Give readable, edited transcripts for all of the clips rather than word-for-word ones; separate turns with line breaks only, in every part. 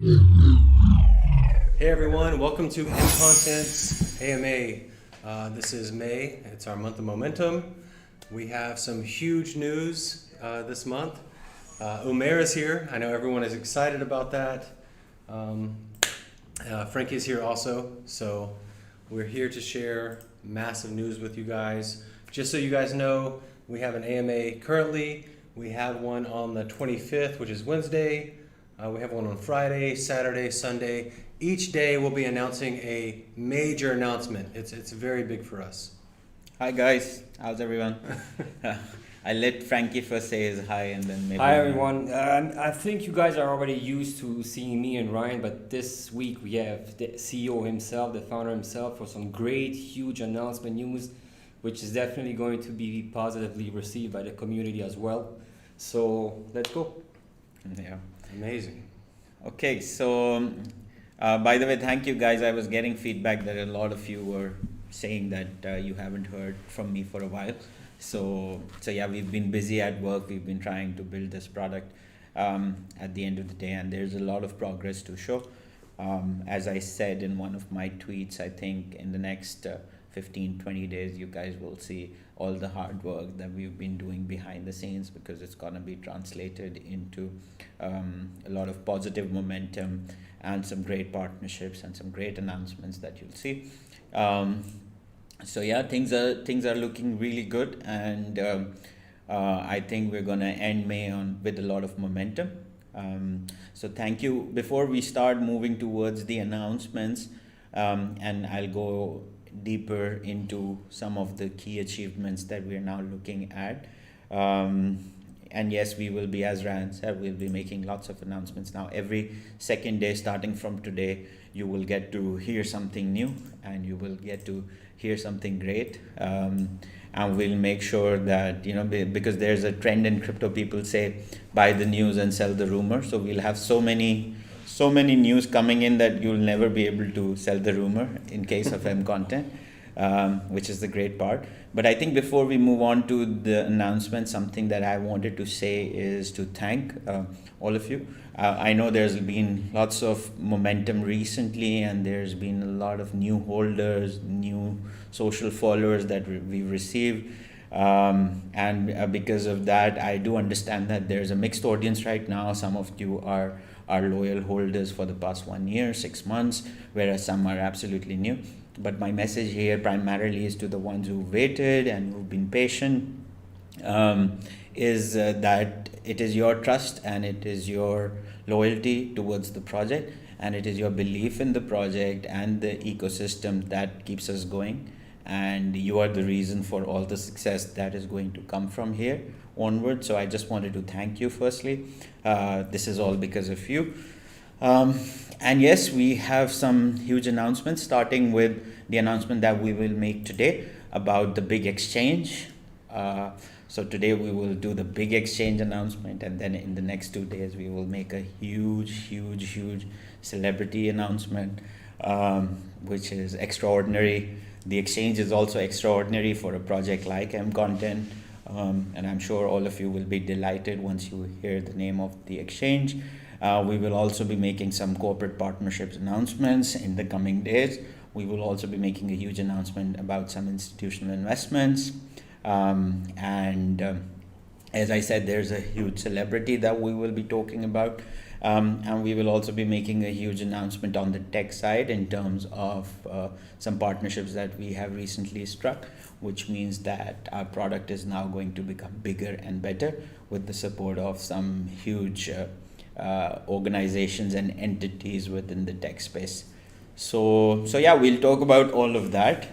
Hey everyone, welcome to MContent's AMA. This is May, it's our month of momentum. We have some huge news this month. Umair is here, I know everyone is excited about that. Franky is here also, so we're here to share massive news with you guys. Just so you guys know, we have an AMA currently. We have one on the 25th, which is Wednesday. We have one on Friday, Saturday, Sunday. Each day we'll be announcing a major announcement. It's very big for us.
Hi guys, how's everyone? I let Frankie first say his hi and then maybe...
Hi everyone. I think you guys are already used to seeing me and Ryan, but this week we have the CEO himself, the founder himself, for some great, huge announcement news, which is definitely going to be positively received by the community as well. So let's go.
Yeah.
Amazing.
Okay, so by the way, thank you guys. I was getting feedback that a lot of you were saying that you haven't heard from me for a while. So yeah, we've been busy at work. We've been trying to build this product at the end of the day, and there's a lot of progress to show. As I said in one of my tweets, I think in the next 15-20 days you guys will see all the hard work that we've been doing behind the scenes, because it's going to be translated into a lot of positive momentum and some great partnerships and some great announcements that you'll see. So yeah, things are looking really good, and I think we're going to end May with a lot of momentum. So thank you. Before we start moving towards the announcements, and I'll go deeper into some of the key achievements that we're now looking at. And yes, we will be, as Ryan said, we'll be making lots of announcements now. Every second day, starting from today, you will get to hear something new, and you will get to hear something great. And we'll make sure that, because there's a trend in crypto, people say, buy the news and sell the rumor. So we'll have so many news coming in that you'll never be able to sell the rumor in case of MContent, which is the great part. But I think before we move on to the announcement, something that I wanted to say is to thank all of you. I know there's been lots of momentum recently, and there's been a lot of new holders, new social followers that we've received. And because of that, I do understand that there's a mixed audience right now. Some of you are loyal holders for the past 1 year, 6 months, whereas some are absolutely new. But my message here primarily is to the ones who waited and who've been patient, is that it is your trust and it is your loyalty towards the project, and it is your belief in the project and the ecosystem that keeps us going. And you are the reason for all the success that is going to come from here onward. So I just wanted to thank you firstly. This is all because of you. And yes, we have some huge announcements, starting with the announcement that we will make today about the big exchange. So today we will do the big exchange announcement, and then in the next 2 days we will make a huge celebrity announcement, which is extraordinary. The exchange is also extraordinary for a project like MContent, and I'm sure all of you will be delighted once you hear the name of the exchange. We will also be making some corporate partnerships announcements in the coming days. We will also be making a huge announcement about some institutional investments. And as I said, there's a huge celebrity that we will be talking about. And we will also be making a huge announcement on the tech side in terms of some partnerships that we have recently struck, which means that our product is now going to become bigger and better with the support of some huge organizations and entities within the tech space. So yeah, we'll talk about all of that.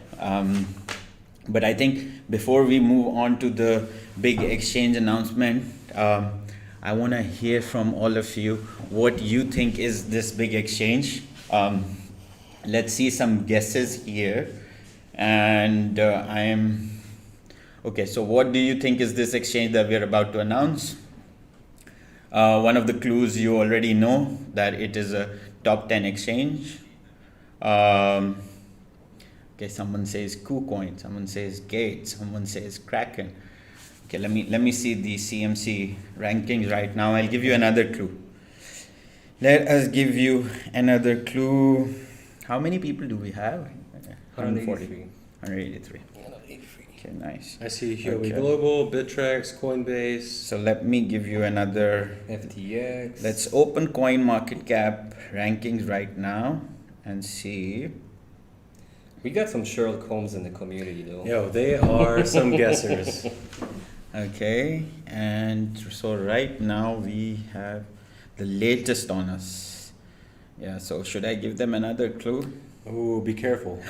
But I think before we move on to the big exchange announcement, I want to hear from all of you what you think is this big exchange. Let's see some guesses here. And okay, so what do you think is this exchange that we're about to announce? One of the clues you already know, that it is a top 10 exchange. Okay, someone says KuCoin, someone says Gate, someone says Kraken. Okay, let me see the CMC rankings right now. I'll give you another clue. Let us give you another clue. How many people do we have?
183.
183. Okay, nice.
I see Huawei
Okay.
Global, Bittrex, Coinbase.
So let me give you another.
FTX.
Let's open CoinMarketCap rankings right now and see.
We got some Sherlock Holmes in the community though.
Yo, they are some guessers.
Okay, and so right now we have the latest on us. Yeah, so should I give them another clue?
Ooh, be careful.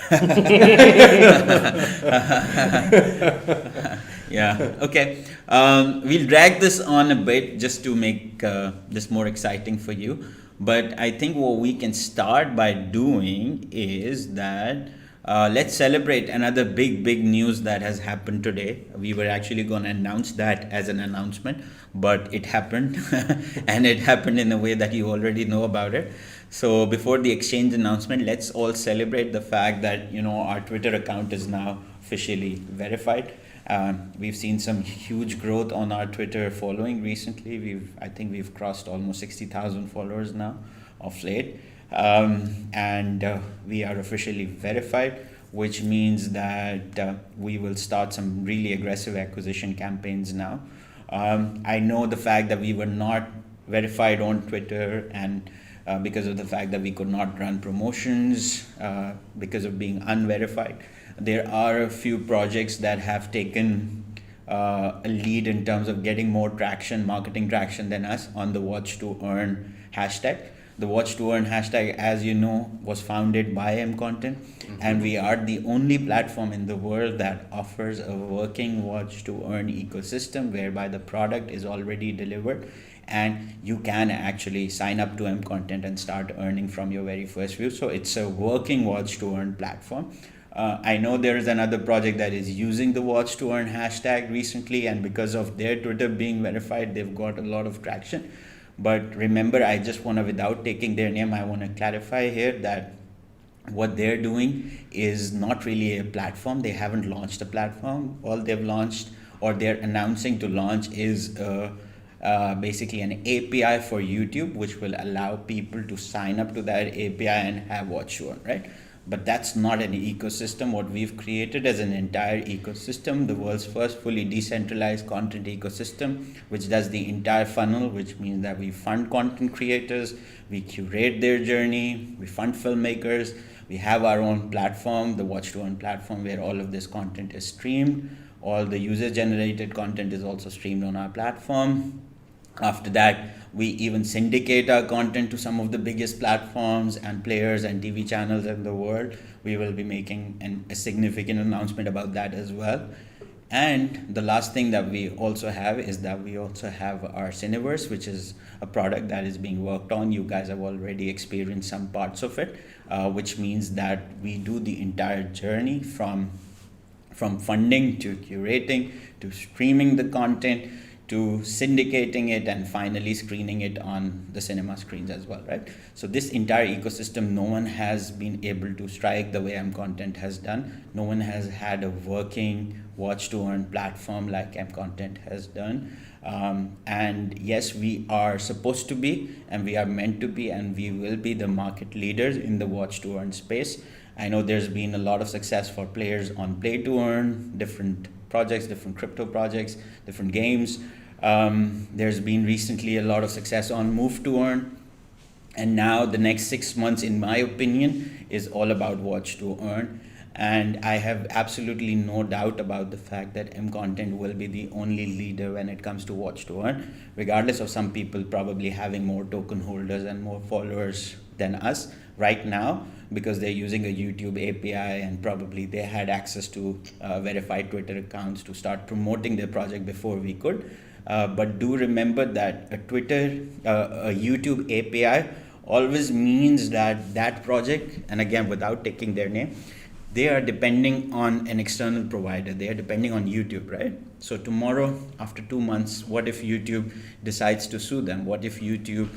Yeah, okay. We'll drag this on a bit just to make this more exciting for you. But I think what we can start by doing is that let's celebrate another big news that has happened today. We were actually going to announce that as an announcement, but it happened and it happened in a way that you already know about it. So before the exchange announcement, let's all celebrate the fact that, you know, our Twitter account is now officially verified. We've seen some huge growth on our Twitter following recently. I think we've crossed almost 60,000 followers now of late. And we are officially verified, which means that we will start some really aggressive acquisition campaigns now. I know the fact that we were not verified on Twitter, and because of the fact that we could not run promotions because of being unverified. There are a few projects that have taken a lead in terms of getting more traction, marketing traction than us on the Watch to Earn hashtag. The Watch to Earn hashtag, as you know, was founded by MContent, and we are the only platform in the world that offers a working Watch to Earn ecosystem whereby the product is already delivered and you can actually sign up to MContent and start earning from your very first view. So it's a working Watch to Earn platform. I know there is another project that is using the Watch to Earn hashtag recently, and because of their Twitter being verified, they've got a lot of traction. But remember, I just want to, without taking their name, I want to clarify here that what they're doing is not really a platform. They haven't launched a platform. All they've launched, or they're announcing to launch, is basically an API for YouTube, which will allow people to sign up to that API and have Watch to Earn, right? But that's not an ecosystem. What we've created is an entire ecosystem, the world's first fully decentralized content ecosystem, which does the entire funnel, which means that we fund content creators, we curate their journey, we fund filmmakers, we have our own platform, the Watch to Earn platform, where all of this content is streamed. All the user-generated content is also streamed on our platform. After that, we even syndicate our content to some of the biggest platforms and players and TV channels in the world. We will be making a significant announcement about that as well. And the last thing that we also have is that we also have our Cineverse, which is a product that is being worked on. You guys have already experienced some parts of it, which means that we do the entire journey from funding to curating to streaming the content to syndicating it and finally screening it on the cinema screens as well, right? So this entire ecosystem, no one has been able to strike the way MContent has done. No one has had a working Watch to Earn platform like MContent has done. And yes, we are supposed to be, and we are meant to be, and we will be the market leaders in the Watch to Earn space. I know there's been a lot of success for players on Play to Earn, different projects, different crypto projects, different games. There's been recently a lot of success on Move to Earn. And now the next 6 months, in my opinion, is all about Watch to Earn. And I have absolutely no doubt about the fact that MContent will be the only leader when it comes to Watch to Earn, regardless of some people probably having more token holders and more followers than us right now, because they're using a YouTube API and probably they had access to verified Twitter accounts to start promoting their project before we could. But do remember that a YouTube API always means that that project, and again, without taking their name, they are depending on an external provider. They are depending on YouTube, right? So tomorrow, after 2 months, what if YouTube decides to sue them? What if YouTube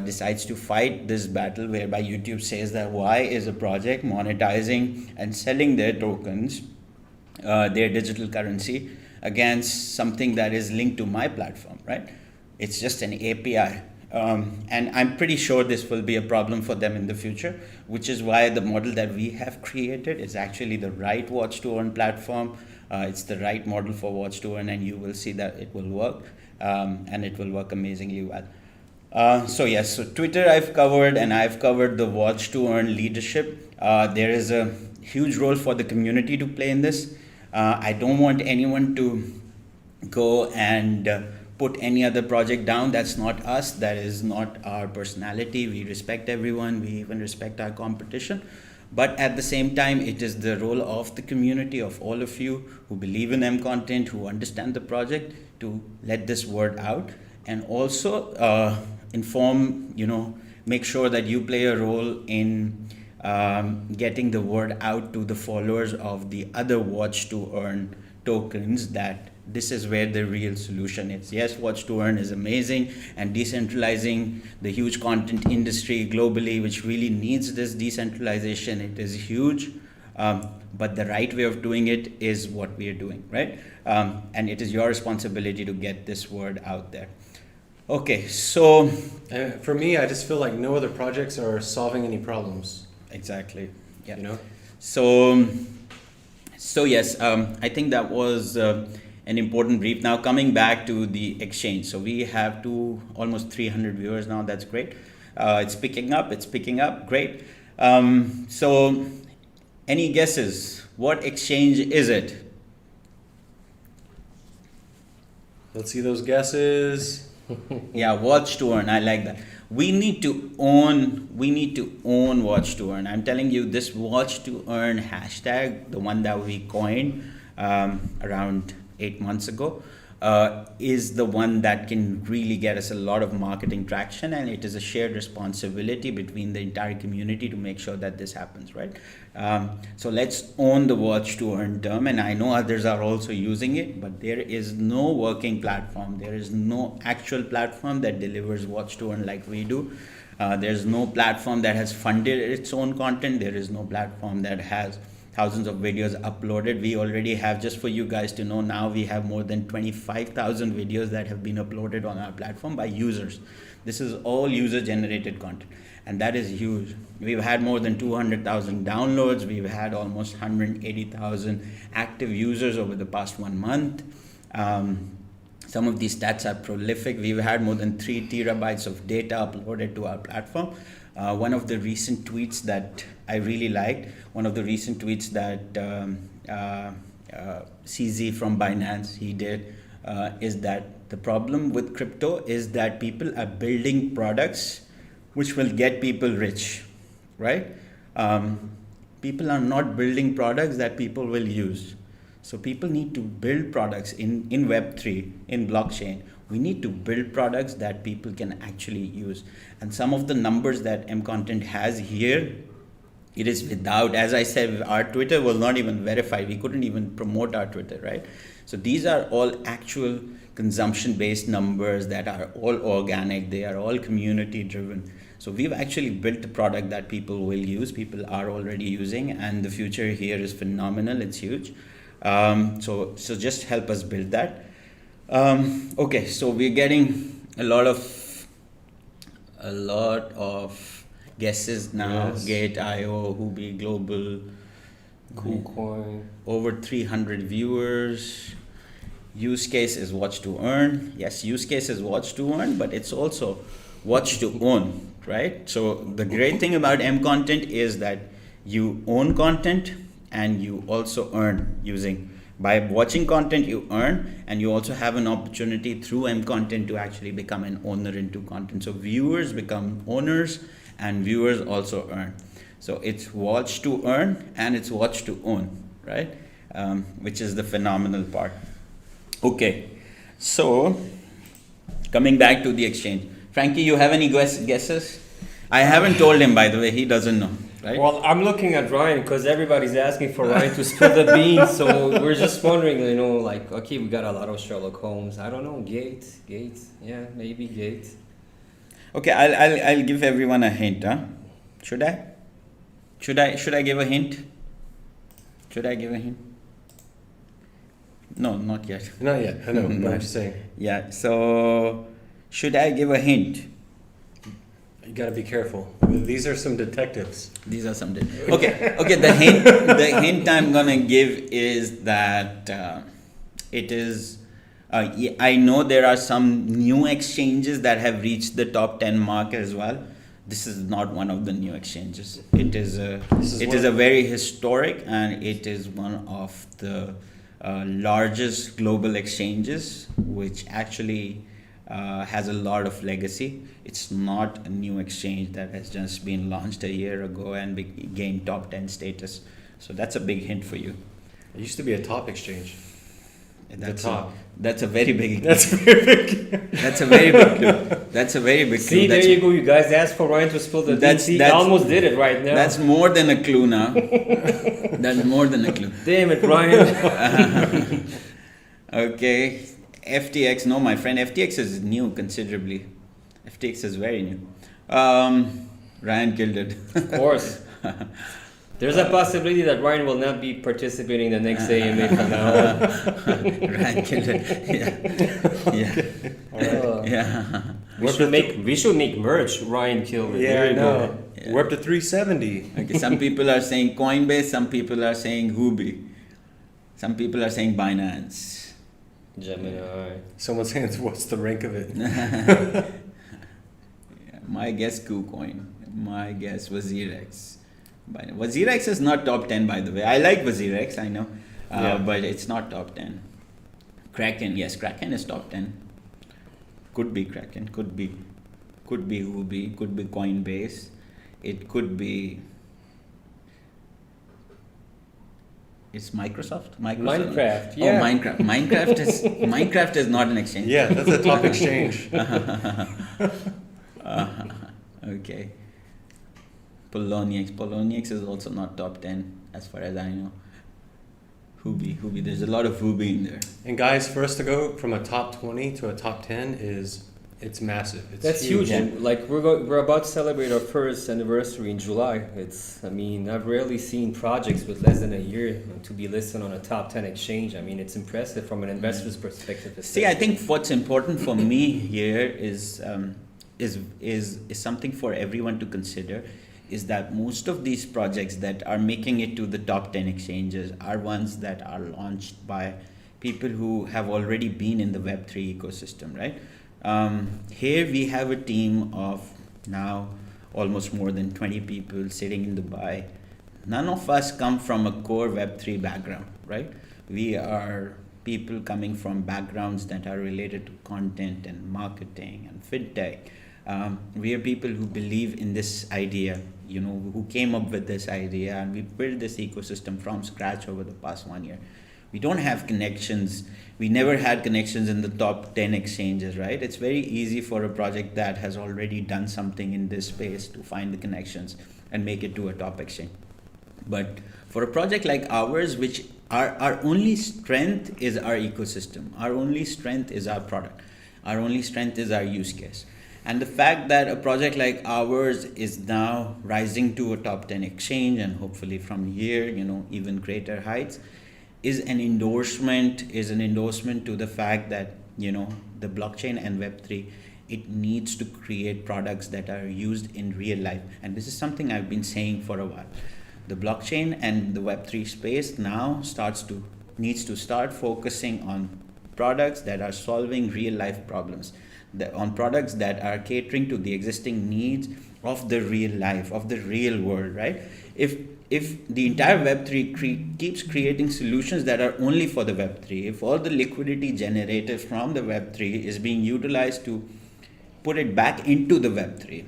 decides to fight this battle whereby YouTube says that why is a project monetizing and selling their tokens, their digital currency, against something that is linked to my platform, right? It's just an API. And I'm pretty sure this will be a problem for them in the future, which is why the model that we have created is actually the right watch to earn platform. It's the right model for watch to earn, and you will see that it will work, and it will work amazingly well. So yes, so Twitter I've covered, and I've covered the watch to earn leadership. There is a huge role for the community to play in this. I don't want anyone to go and put any other project down. That's not us. That is not our personality. We respect everyone. We even respect our competition. But at the same time, it is the role of the community, of all of you who believe in MContent, who understand the project, to let this word out, and also inform, make sure that you play a role in getting the word out to the followers of the other watch to earn tokens, that this is where the real solution is. Yes, watch to earn is amazing, and decentralizing the huge content industry globally, which really needs this decentralization, it is huge. But the right way of doing it is what we are doing, right? And it is your responsibility to get this word out there. Okay, so
For me, I just feel like no other projects are solving any problems.
exactly, yeah.
You know?
So yes, I think that was an important brief. Now coming back to the exchange, so we have almost 300 viewers now. That's great. It's picking up. Great. So any guesses? What exchange is it?
Let's see those guesses.
Yeah, watch to earn. I like that. We need to own watch to earn. I'm telling you, this watch to earn hashtag, the one that we coined around 8 months ago, is the one that can really get us a lot of marketing traction, and it is a shared responsibility between the entire community to make sure that this happens, right? So let's own the watch to earn term, and I know others are also using it, but there is no working platform. There is no actual platform that delivers watch to earn like we do. There's no platform that has funded its own content. There is no platform that has thousands of videos uploaded. We already have, just for you guys to know, now we have more than 25,000 videos that have been uploaded on our platform by users. This is all user generated content, and that is huge. We've had more than 200,000 downloads. We've had almost 180,000 active users over the past 1 month. Some of these stats are prolific. We've had more than 3 terabytes of data uploaded to our platform. One of the recent tweets that I really liked, CZ from Binance, he did, is that the problem with crypto is that people are building products which will get people rich, right? People are not building products that people will use. So people need to build products in Web3, in blockchain. We need to build products that people can actually use. And some of the numbers that MContent has here, it is without, as I said, our Twitter was not even verified. We couldn't even promote our Twitter, right? So these are all actual consumption-based numbers that are all organic. They are all community-driven. So we've actually built a product that people will use, people are already using, and the future here is phenomenal. It's huge. So just help us build that. Okay, so we're getting a lot of guesses now.
Yes.
Gate.io, Hubi Global,
KuCoin.
over 300 viewers. Use case is watch to earn. Yes, use case is watch to earn, but it's also watch to own, right? So the great thing about MContent is that you own content and you also earn using. By watching content, you earn, and you also have an opportunity through MContent to actually become an owner into content. So viewers become owners and viewers also earn. So it's watch to earn and it's watch to own, right? Which is the phenomenal part. Okay, so coming back to the exchange. Frankie, you have any guesses? I haven't told him, by the way, he doesn't know, right?
Well, I'm looking at Ryan because everybody's asking for Ryan to spill the beans. So we're just wondering, like, okay, we got a lot of Sherlock Holmes. I don't know, Gate, yeah, maybe Gate.
Okay, I'll give everyone a hint, huh? Should I give a hint? Should I give a hint? No, not yet.
Not yet. I know. But I'm just saying.
Yeah, so should I give a hint?
You gotta be careful. These are some detectives.
These are some. Okay. The hint I'm gonna give is that it is. I know there are some new exchanges that have reached the top 10 mark as well. This is not one of the new exchanges. It is a very historic, and it is one of the largest global exchanges, which actually has a lot of legacy. It's not a new exchange that has just been launched a year ago and gained top 10 status. So that's a big hint for you.
It used to be a top exchange.
That's
top.
That's a very big.
That's very big.
That's a very big clue. That's a very big clue.
See, there you go. You guys asked for Ryan to spill the
That's-
DC.
that's-
Almost did it right now.
That's more than a clue now. That's more than a clue.
Damn it, Ryan.
Okay, FTX. No, my friend, FTX is new considerably. FTX is very new. Ryan killed it.
Of course. There's a possibility that Ryan will not be participating in the next AMA from now on.
Ryan killed it. Yeah. Yeah.
We should make merch. Ryan killed it.
Yeah,
There
I
you
know.
go.
Yeah.
We're up to 370.
Okay, some people are saying Coinbase, some people are saying Huobi, some people are saying Binance.
Gemini.
Someone's saying, what's the rank of it?
Yeah, my guess KuCoin. My guess WazirX. WazirX is not top 10, by the way. I like WazirX, I know,
Yeah.
but it's not top 10. Kraken, yes, Kraken is top 10. Could be Kraken, could be Huobi, could be Coinbase. It could be. It's Microsoft.
Minecraft, yeah.
Oh, Minecraft is not an exchange.
Yeah, that's a top exchange.
Okay. Poloniex is also not top 10 as far as I know. Huobi. There's a lot of Huobi in there.
And guys, for us to go from a top 20 to a top 10 it's massive. It's
That's huge.
Yeah.
Like we're about to celebrate our first anniversary in July. I've rarely seen projects with less than a year to be listed on a top 10 exchange. I mean, it's impressive from an investor's perspective.
See, I think what's important for me here is something for everyone to consider. Is that most of these projects that are making it to the top 10 exchanges are ones that are launched by people who have already been in the Web3 ecosystem, right? Here we have a team of now almost more than 20 people sitting in Dubai. None of us come from a core Web3 background, right? We are people coming from backgrounds that are related to content and marketing and fintech. We are people who believe in this idea, who came up with this idea, and we built this ecosystem from scratch over the past 1 year. We don't have connections. We never had connections in the top 10 exchanges, right? It's very easy for a project that has already done something in this space to find the connections and make it to a top exchange. But for a project like ours, which our only strength is our ecosystem, our only strength is our product, our only strength is our use case. And the fact that a project like ours is now rising to a top 10 exchange and hopefully from here, even greater heights, is an endorsement to the fact that, the blockchain and Web3, it needs to create products that are used in real life. And this is something I've been saying for a while. The blockchain and the Web3 space now needs to start focusing on products that are solving real life problems, on products that are catering to the existing needs of the real life, of the real world, right? If the entire Web3 keeps creating solutions that are only for the Web3, if all the liquidity generated from the Web3 is being utilized to put it back into the Web3,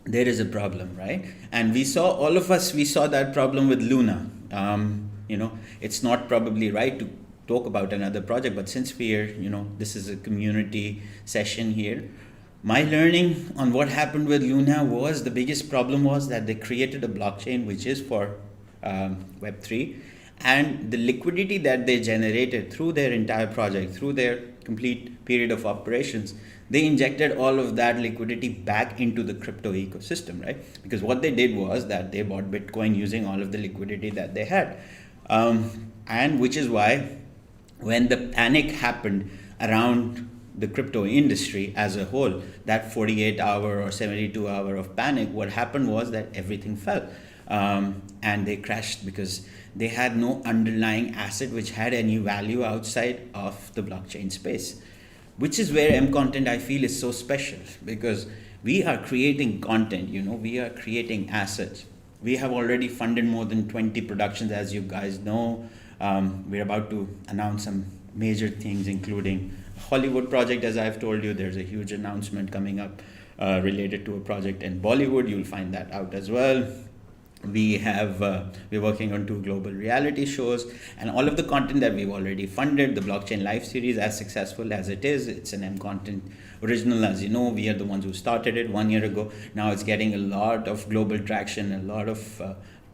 there is a problem, right? And we saw that problem with Luna. It's not probably right to talk about another project, but since this is a community session here, my learning on what happened with Luna was the biggest problem was that they created a blockchain which is for Web3, and the liquidity that they generated through their entire project, through their complete period of operations, they injected all of that liquidity back into the crypto ecosystem, right? Because what they did was that they bought Bitcoin using all of the liquidity that they had. And which is why when the panic happened around the crypto industry as a whole, that 48-hour or 72-hour of panic, what happened was that everything fell. And they crashed because they had no underlying asset which had any value outside of the blockchain space, which is where MContent, I feel, is so special, because we are creating content, we are creating assets. We have already funded more than 20 productions, as you guys know. We're about to announce some major things, including a Hollywood project. As I've told you, there's a huge announcement coming up related to a project in Bollywood. You'll find that out as well. We're working on 2 global reality shows, and all of the content that we've already funded, the blockchain live series, as successful as it is, it's an MContent original. As you know, we are the ones who started it 1 year ago. Now it's getting a lot of global traction, a lot of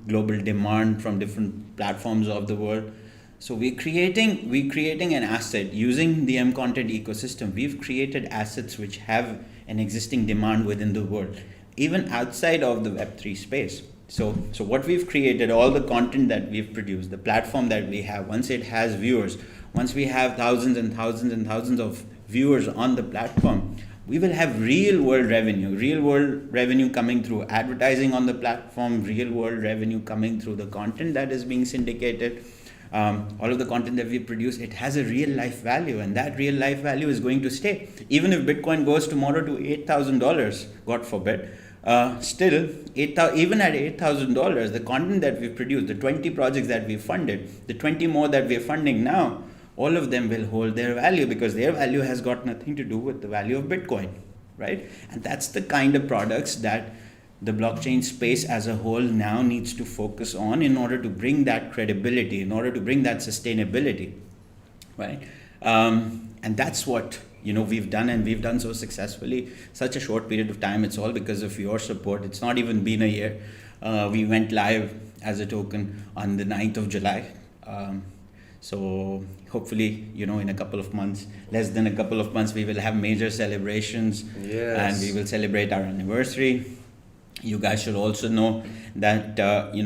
global demand from different platforms of the world. So we're creating an asset using the MContent ecosystem. We've created assets which have an existing demand within the world, even outside of the Web3 space. So what we've created, all the content that we've produced, the platform that we have, once it has viewers, once we have thousands and thousands and thousands of viewers on the platform, we will have real world revenue coming through advertising on the platform, real world revenue coming through the content that is being syndicated. All of the content that we produce, it has a real life value, and that real life value is going to stay. Even if Bitcoin goes tomorrow to $8,000, God forbid, still, even at $8,000, the content that we've produced, the 20 projects that we've funded, the 20 more that we're funding now, all of them will hold their value, because their value has got nothing to do with the value of Bitcoin, right? And that's the kind of products that the blockchain space as a whole now needs to focus on in order to bring that credibility, in order to bring that sustainability, right? And that's what we've done, and we've done so successfully. Such a short period of time. It's all because of your support. It's not even been a year. We went live as a token on the 9th of July. So hopefully, in a couple of months, less than a couple of months, we will have major celebrations.
Yes.
And we will celebrate our anniversary. You guys should also know that,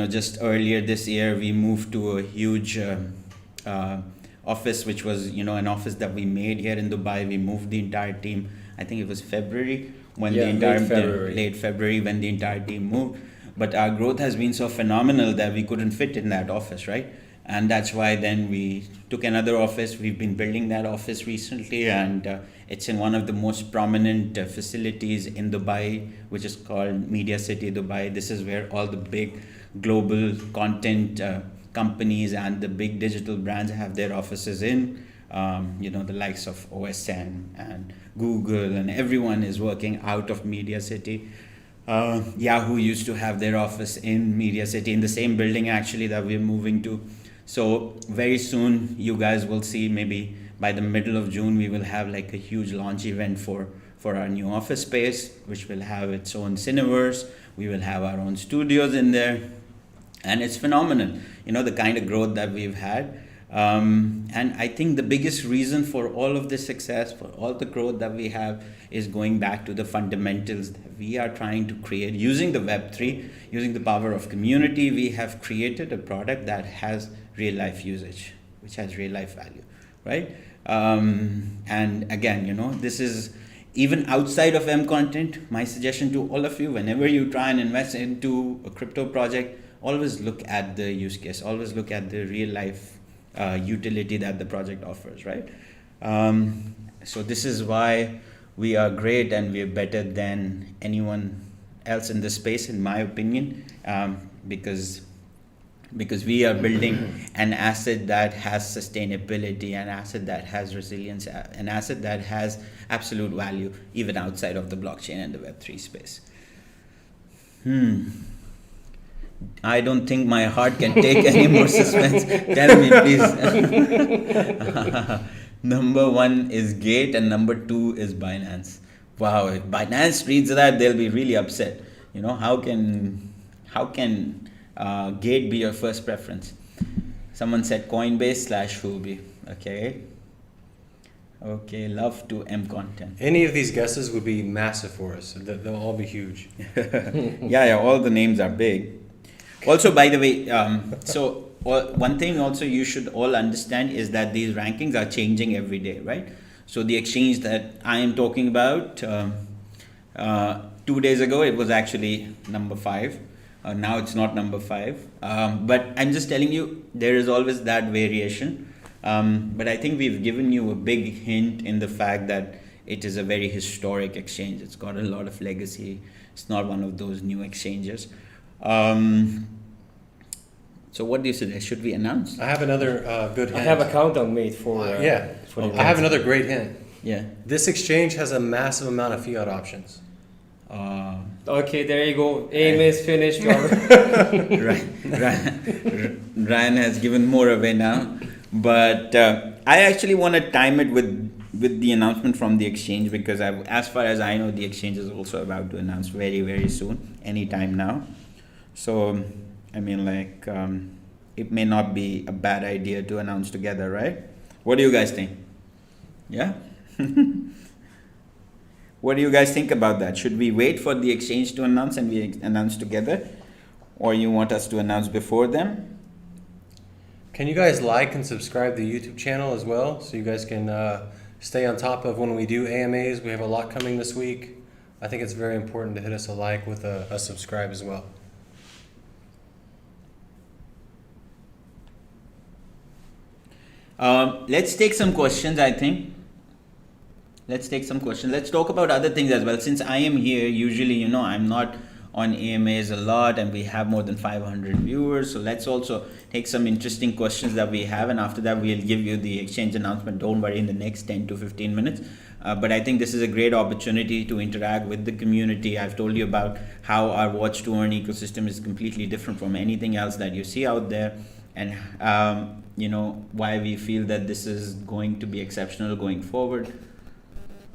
just earlier this year, we moved to a huge office, which was, an office that we made here in Dubai. We moved the entire team. I think it was February when late February when the entire team moved. But our growth has been so phenomenal that we couldn't fit in that office, right? And that's why then we took another office. We've been building that office recently, and it's in one of the most prominent facilities in Dubai, which is called Media City Dubai. This is where all the big global content companies and the big digital brands have their offices in. The likes of OSN and Google, and everyone is working out of Media City. Yahoo used to have their office in Media City, in the same building actually that we're moving to. So very soon you guys will see, maybe by the middle of June, we will have like a huge launch event for our new office space, which will have its own Cineverse. We will have our own studios in there, and it's phenomenal, the kind of growth that we've had. And I think the biggest reason for all of this success, for all the growth that we have, is going back to the fundamentals that we are trying to create using the Web3, using the power of community. We have created a product that has real life usage, which has real life value, right? And again, this is even outside of MContent. My suggestion to all of you, whenever you try and invest into a crypto project, always look at the use case, always look at the real life utility that the project offers, right? So this is why we are great, and we are better than anyone else in this space, in my opinion, because we are building an asset that has sustainability, an asset that has resilience, an asset that has absolute value even outside of the blockchain and the Web3 space. I don't think my heart can take any more suspense. Tell me, please. Number 1 is Gate, and number 2 is Binance. Wow, if Binance reads that, they'll be really upset. How can Gate be your first preference? Someone said Coinbase / Huobi. Okay, love to MContent.
Any of these guesses would be massive for us. They'll all be huge.
Yeah, all the names are big. Also, by the way, one thing also you should all understand is that these rankings are changing every day, right? So the exchange that I am talking about, 2 days ago it was actually number 5. Now it's not number 5. But I'm just telling you, there is always that variation. But I think we've given you a big hint in the fact that it is a very historic exchange. It's got a lot of legacy. It's not one of those new exchanges. So what do you suggest? Should we announce?
I have another good hint.
I have a countdown made for. For the
I have another great hint.
Yeah.
This exchange has a massive amount of fiat options.
Okay, there you go. Aim is finished.
Ryan has given more away now, but I actually want to time it with the announcement from the exchange, because as far as I know, the exchange is also about to announce very, very soon, anytime now. So I mean, like, it may not be a bad idea to announce together, right? What do you guys think? Yeah. What do you guys think about that? Should we wait for the exchange to announce and we announce together? Or you want us to announce before them?
Can you guys like and subscribe to the YouTube channel as well, so you guys can stay on top of when we do AMAs? We have a lot coming this week. I think it's very important to hit us a like with a subscribe as well.
Let's take some questions, I think. Let's take some questions. Let's talk about other things as well. Since I am here, usually, I'm not on AMAs a lot, and we have more than 500 viewers. So let's also take some interesting questions that we have, and after that we'll give you the exchange announcement. Don't worry, in the next 10 to 15 minutes. But I think this is a great opportunity to interact with the community. I've told you about how our watch to earn ecosystem is completely different from anything else that you see out there, and why we feel that this is going to be exceptional going forward.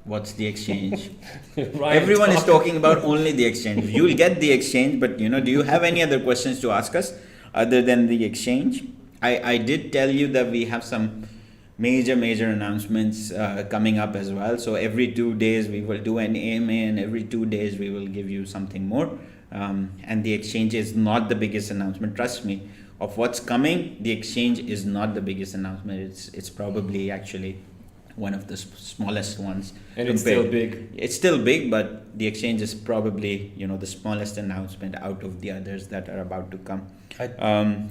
What's the exchange? Everyone is talking about only the exchange. You will get the exchange, but do you have any other questions to ask us other than the exchange? I did tell you that we have some major announcements coming up as well. So every 2 days we will do an AMA, and every 2 days we will give you something more. And the exchange is not the biggest announcement. Trust me, of what's coming, the exchange is not the biggest announcement. It's probably actually one of the smallest ones.
And it's still big.
It's still big, but the exchange is probably the smallest announcement out of the others that are about to come.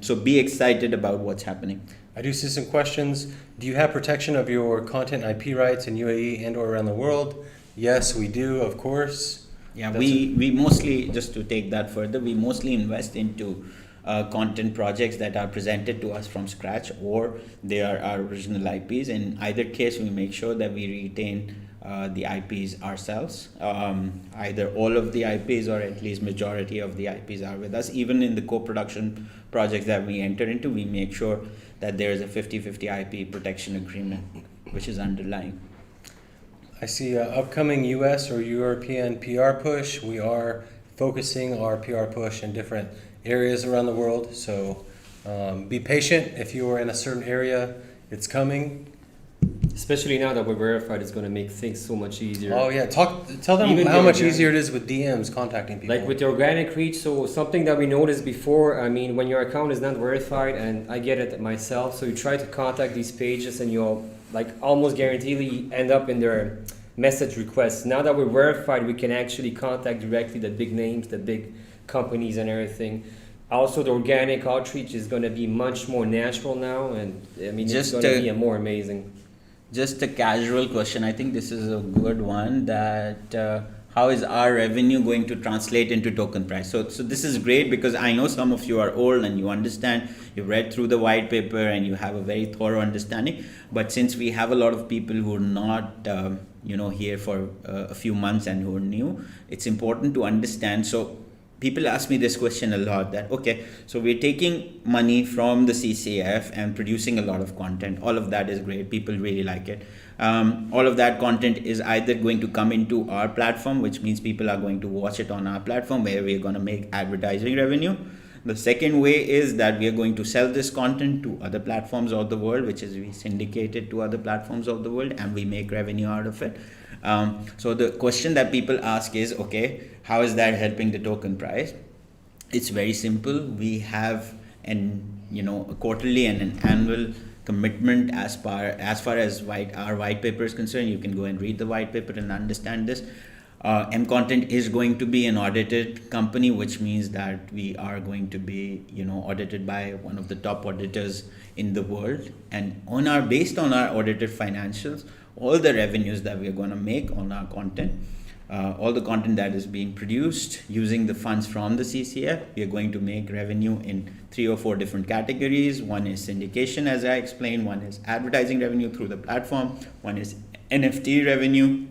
So be excited about what's happening.
I do see some questions. Do you have protection of your content IP rights in UAE and or around the world? Yes, we do, of course.
Yeah, we mostly, just to take that further, we mostly invest into content projects that are presented to us from scratch, or they are our original IPs. In either case, we make sure that we retain the IPs ourselves. Either all of the IPs or at least majority of the IPs are with us. Even in the co-production projects that we enter into, we make sure that there is a 50-50 IP protection agreement which is underlying.
I see upcoming US or European PR push. We are focusing our PR push in different areas around the world, so be patient. If you are in a certain area, it's coming.
Especially now that we're verified, it's going to make things so much easier.
Oh yeah, tell them how much easier it is with DMs contacting people.
Like with the organic reach, so something that we noticed before, I mean, when your account is not verified, and I get it myself, so you try to contact these pages and you'll almost guaranteedly end up in their message requests. Now that we're verified, we can actually contact directly the big names, the big companies and everything. Also, the organic outreach is going to be much more natural now, and I mean, it's going to be more amazing.
Just a casual question. I think this is a good one. That how is our revenue going to translate into token price? So this is great, because I know some of you are old and you understand. You've read through the white paper and you have a very thorough understanding. But since we have a lot of people who are not here for a few months and who are new, it's important to understand. So people ask me this question a lot, that okay, so we're taking money from the CCF and producing a lot of content. All of that is great. People really like it. All of that content is either going to come into our platform, which means people are going to watch it on our platform, where we're going to make advertising revenue. The second way is that we are going to sell this content to other platforms of the world, which is we syndicate it to other platforms of the world and we make revenue out of it. So the question that people ask is, okay, how is that helping the token price? It's very simple. We have a quarterly and an annual commitment as far as our white paper is concerned. You can go and read the white paper and understand this. MContent is going to be an audited company, which means that we are going to be, audited by one of the top auditors in the world. And based on our audited financials, all the revenues that we are going to make on our content, all the content that is being produced using the funds from the CCF, we are going to make revenue in 3 or 4 different categories. One is syndication, as I explained. One is advertising revenue through the platform. One is NFT revenue.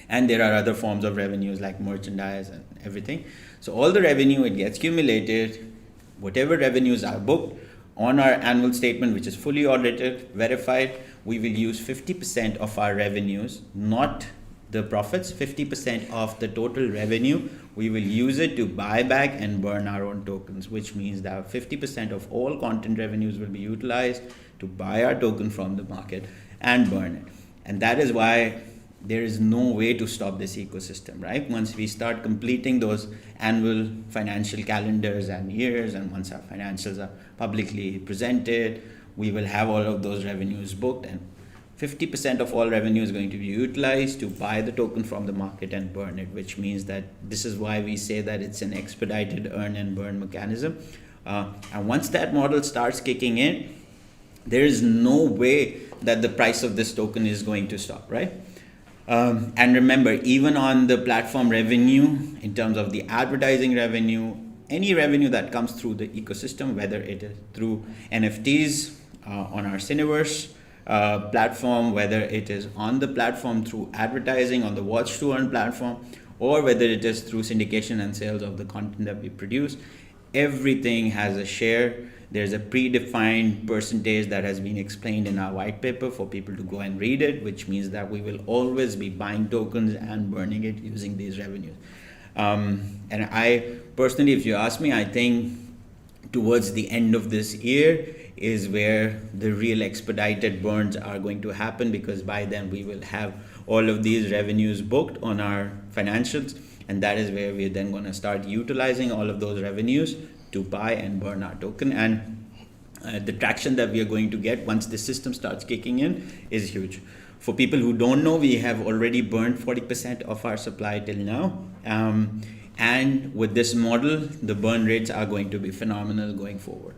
And there are other forms of revenues like merchandise and everything. So all the revenue, it gets accumulated. Whatever revenues are booked on our annual statement, which is fully audited, verified, we will use 50% of our revenues, not the profits, 50% of the total revenue. We will use it to buy back and burn our own tokens, which means that 50% of all content revenues will be utilized to buy our token from the market and burn it. And that is why there is no way to stop this ecosystem, right? Once we start completing those annual financial calendars and years, and once our financials are publicly presented, we will have all of those revenues booked, and 50% of all revenue is going to be utilized to buy the token from the market and burn it, which means that this is why we say that it's an expedited earn and burn mechanism. And once that model starts kicking in, there is no way that the price of this token is going to stop, right? And remember, even on the platform revenue, in terms of the advertising revenue, any revenue that comes through the ecosystem, whether it is through NFTs on our Cineverse platform, whether it is on the platform through advertising on the Watch to Earn platform, or whether it is through syndication and sales of the content that we produce, everything has a share. There's a predefined percentage that has been explained in our white paper for people to go and read it, which means that we will always be buying tokens and burning it using these revenues. And I personally, if you ask me, I think towards the end of this year is where the real expedited burns are going to happen, because by then we will have all of these revenues booked on our financials, and that is where we're then going to start utilizing all of those revenues to buy and burn our token. And the traction that we are going to get once the system starts kicking in is huge. For people who don't know, we have already burned 40% of our supply till now. And with this model, the burn rates are going to be phenomenal going forward.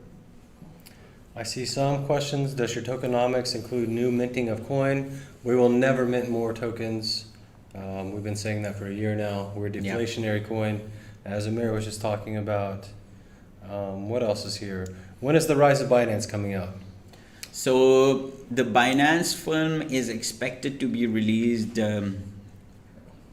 I see some questions. Does your tokenomics include new minting of coin? We will never mint more tokens. We've been saying that for a year now. We're a deflationary coin, as Umair was just talking about. What else is here? When is the Rise of Binance coming out?
So the Binance film is expected to be released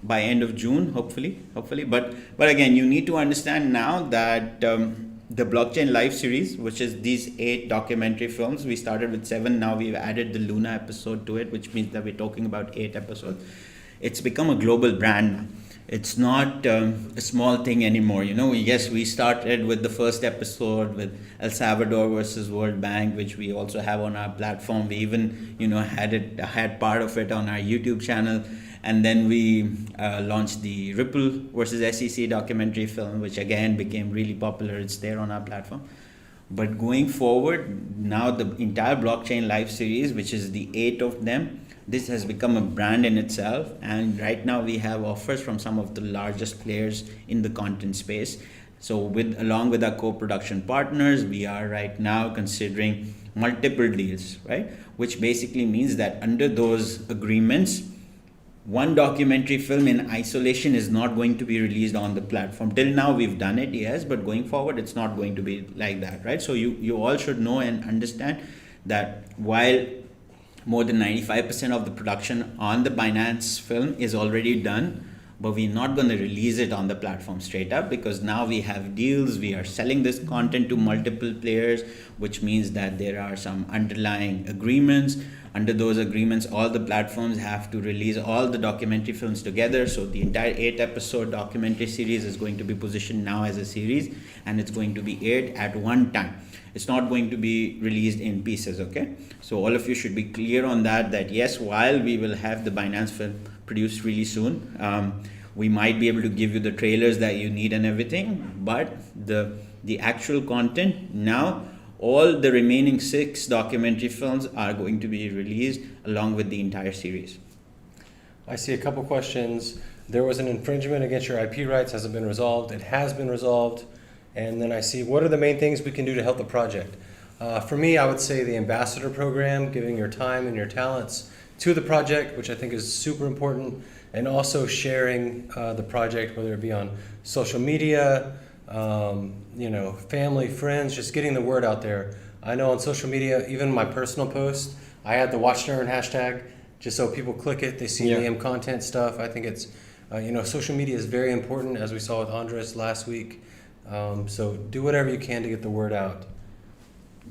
by end of June, hopefully. But again, you need to understand now that the Blockchain Live series, which is these 8 documentary films, we started with 7. Now we've added the Luna episode to it, which means that we're talking about 8 episodes. It's become a global brand. It's not a small thing anymore. Yes, we started with the first episode with El Salvador versus World Bank, which we also have on our platform. We even, had part of it on our YouTube channel. And then we launched the Ripple versus SEC documentary film, which again became really popular. It's there on our platform. But going forward, now the entire Blockchain Live series, which is the 8 of them, this has become a brand in itself. And right now we have offers from some of the largest players in the content space. So along with our co-production partners, we are right now considering multiple deals, right? Which basically means that under those agreements, one documentary film in isolation is not going to be released on the platform. Till now we've done it, yes, but going forward it's not going to be like that, right? So you all should know and understand that while more than 95% of the production on the Binance film is already done, but we're not going to release it on the platform straight up, because now we have deals. We are selling this content to multiple players, which means that there are some underlying agreements. Under those agreements, all the platforms have to release all the documentary films together. So the entire 8-episode documentary series is going to be positioned now as a series, and it's going to be aired at one time. It's not going to be released in pieces, okay? So all of you should be clear on that yes, while we will have the Binance film produced really soon, we might be able to give you the trailers that you need and everything, but the actual content now, All the remaining 6 documentary films are going to be released along with the entire series.
I see a couple questions. There was an infringement against your IP rights. Has it been resolved? It has been resolved. And then I see, what are the main things we can do to help the project? For me, I would say the ambassador program, giving your time and your talents to the project, which I think is super important, and also sharing the project, whether it be on social media, family, friends, just getting the word out there. I know on social media, even my personal post, I had the Watch to Earn hashtag, just so people click it, they see the MContent stuff. I think it's, social media is very important, as we saw with Andres last week. So do whatever you can to get the word out.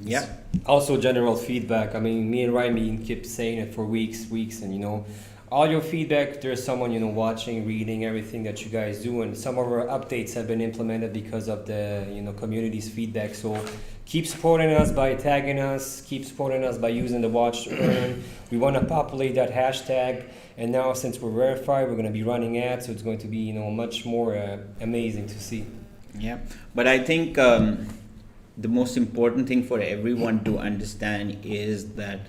Yeah.
Also, general feedback. I mean, me and Ryan keep saying it for weeks, and all your feedback. There's someone watching, reading everything that you guys do, and some of our updates have been implemented because of the community's feedback. So keep supporting us by tagging us. Keep supporting us by using the Watch to Earn. We want to populate that hashtag, and now since we're verified, we're going to be running ads, so it's going to be much more amazing to see.
Yeah, but I think the most important thing for everyone to understand is that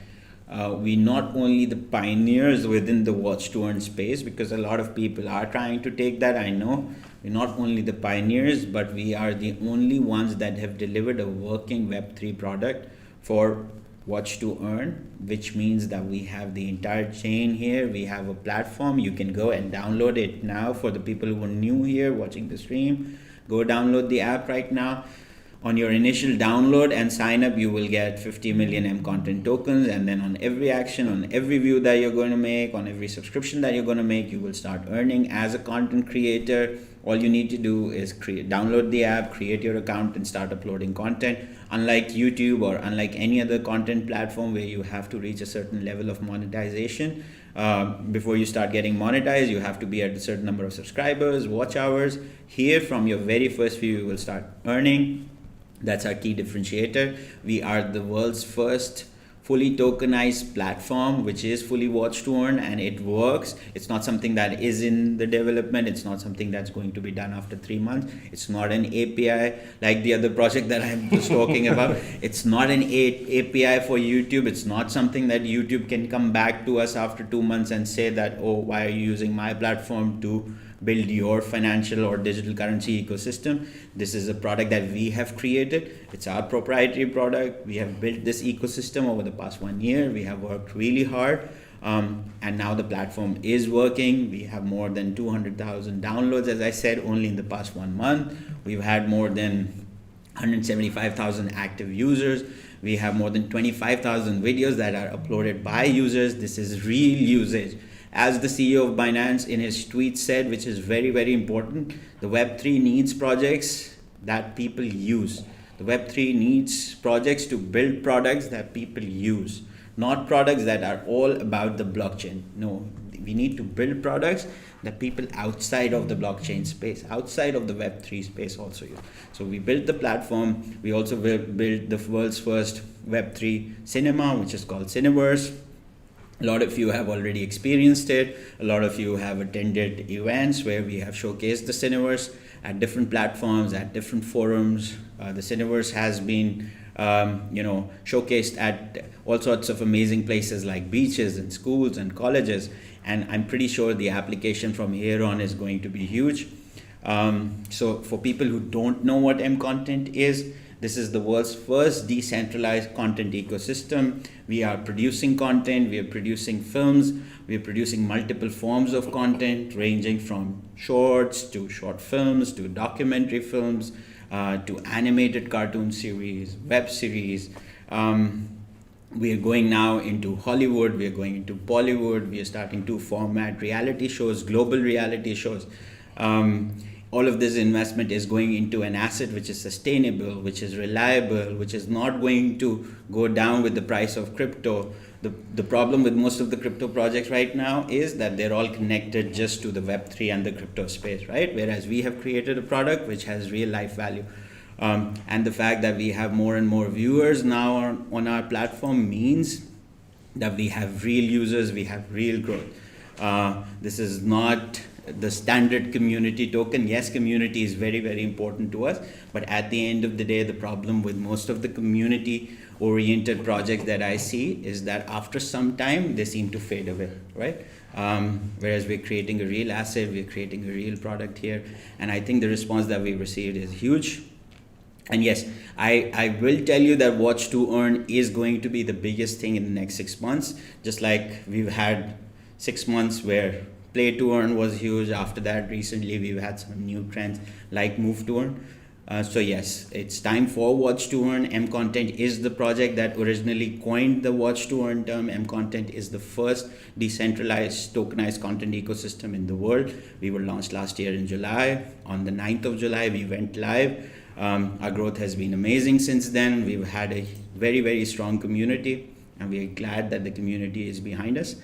we're not only the pioneers within the Watch to Earn space, because a lot of people are trying to take that, I know. We're not only the pioneers, but we are the only ones that have delivered a working Web3 product for Watch to Earn, which means that we have the entire chain here. We have a platform. You can go and download it now. For the people who are new here watching the stream, go download the app right now. On your initial download and sign up, you will get 50 million MContent tokens, and then on every action, on every view that you're going to make, on every subscription that you're going to make, you will start earning as a content creator. All you need to do is download the app, create your account, and start uploading content. Unlike YouTube or unlike any other content platform where you have to reach a certain level of monetization, before you start getting monetized, you have to be at a certain number of subscribers, watch hours. Here, from your very first view, you will start earning. That's our key differentiator. We are the world's first fully tokenized platform, which is fully Watch to Earn, and it works. It's not something that is in the development. It's not something that's going to be done after 3 months. It's not an API like the other project that I'm just talking about. It's not an API for YouTube. It's not something that YouTube can come back to us after 2 months and say that, oh, why are you using my platform to build your financial or digital currency ecosystem? This is a product that we have created. It's our proprietary product. We have built this ecosystem over the past 1 year. We have worked really hard, and now the platform is working. We have more than 200,000 downloads, as I said, only in the past 1 month. We've had more than 175,000 active users. We have more than 25,000 videos that are uploaded by users. This is real usage. As the CEO of Binance in his tweet said, which is very, very important, the Web3 needs projects that people use. The Web3 needs projects to build products that people use, not products that are all about the blockchain. No, we need to build products that people outside of the blockchain space, outside of the Web3 space also use. So we built the platform. We also built the world's first Web3 cinema, which is called Cineverse. A lot of you have already experienced it. A lot of you have attended events where we have showcased the Cineverse at different platforms, at different forums. The Cineverse has been, showcased at all sorts of amazing places like beaches and schools and colleges. And I'm pretty sure the application from here on is going to be huge. So for people who don't know what MContent is, this is the world's first decentralized content ecosystem. We are producing content, we are producing films, we are producing multiple forms of content ranging from shorts to short films to documentary films to animated cartoon series, web series. We are going now into Hollywood, we are going into Bollywood, we are starting to format reality shows, global reality shows. All of this investment is going into an asset which is sustainable, which is reliable, which is not going to go down with the price of crypto. The problem with most of the crypto projects right now is that they're all connected just to the Web3 and the crypto space, right? Whereas we have created a product which has real life value. And the fact that we have more and more viewers now on our platform means that we have real users, we have real growth. This is not the standard community token. Yes, community is very, very important to us, but at the end of the day, the problem with most of the community oriented projects that I see is that after some time, they seem to fade away, right? Whereas we're creating a real asset, we're creating a real product here, and I think the response that we received is huge. And yes, I will tell you that Watch to Earn is going to be the biggest thing in the next 6 months. Just like we've had 6 months where Play to Earn was huge. After that, recently we've had some new trends like Move to Earn. So yes, it's time for Watch to Earn. MContent is the project that originally coined the Watch to Earn term. MContent is the first decentralized tokenized content ecosystem in the world. We were launched last year in July. On the 9th of July, we went live. Our growth has been amazing since then. We've had a very, very strong community, and we are glad that the community is behind us.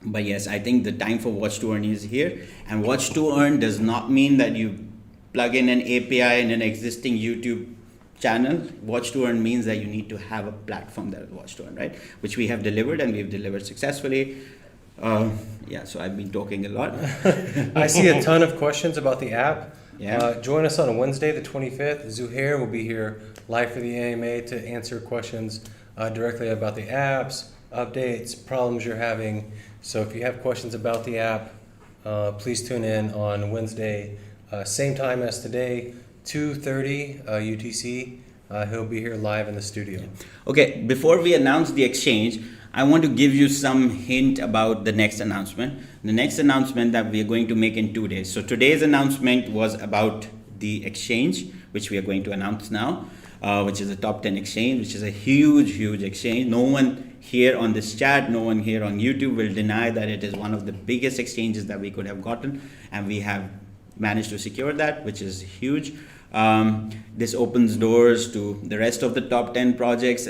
But yes, I think the time for Watch to Earn is here. And Watch to Earn does not mean that you plug in an API in an existing YouTube channel. Watch to Earn means that you need to have a platform that is Watch to Earn, right? Which we have delivered, and we've delivered successfully. Yeah, so I've been talking a lot.
I see a ton of questions about the app.
Yeah.
Join us on Wednesday, the 25th. Zuhair will be here live for the AMA to answer questions directly about the apps, updates, problems you're having. So if you have questions about the app, please tune in on Wednesday, same time as today, 2:30 UTC. He'll be here live in the studio.
Okay, before we announce the exchange, I want to give you some hint about the next announcement. The next announcement that we are going to make in 2 days. So today's announcement was about the exchange, which we are going to announce now, which is a top 10 exchange, which is a huge, huge exchange. No one here on this chat, no one here on YouTube will deny that it is one of the biggest exchanges that we could have gotten, and we have managed to secure that, which is huge. This opens doors to the rest of the top 10 projects.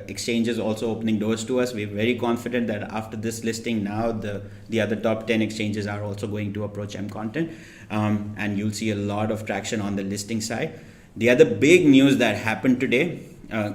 Exchanges also opening doors to us. We're very confident that after this listing, now the other top 10 exchanges are also going to approach MContent, and you'll see a lot of traction on the listing side. The other big news that happened today,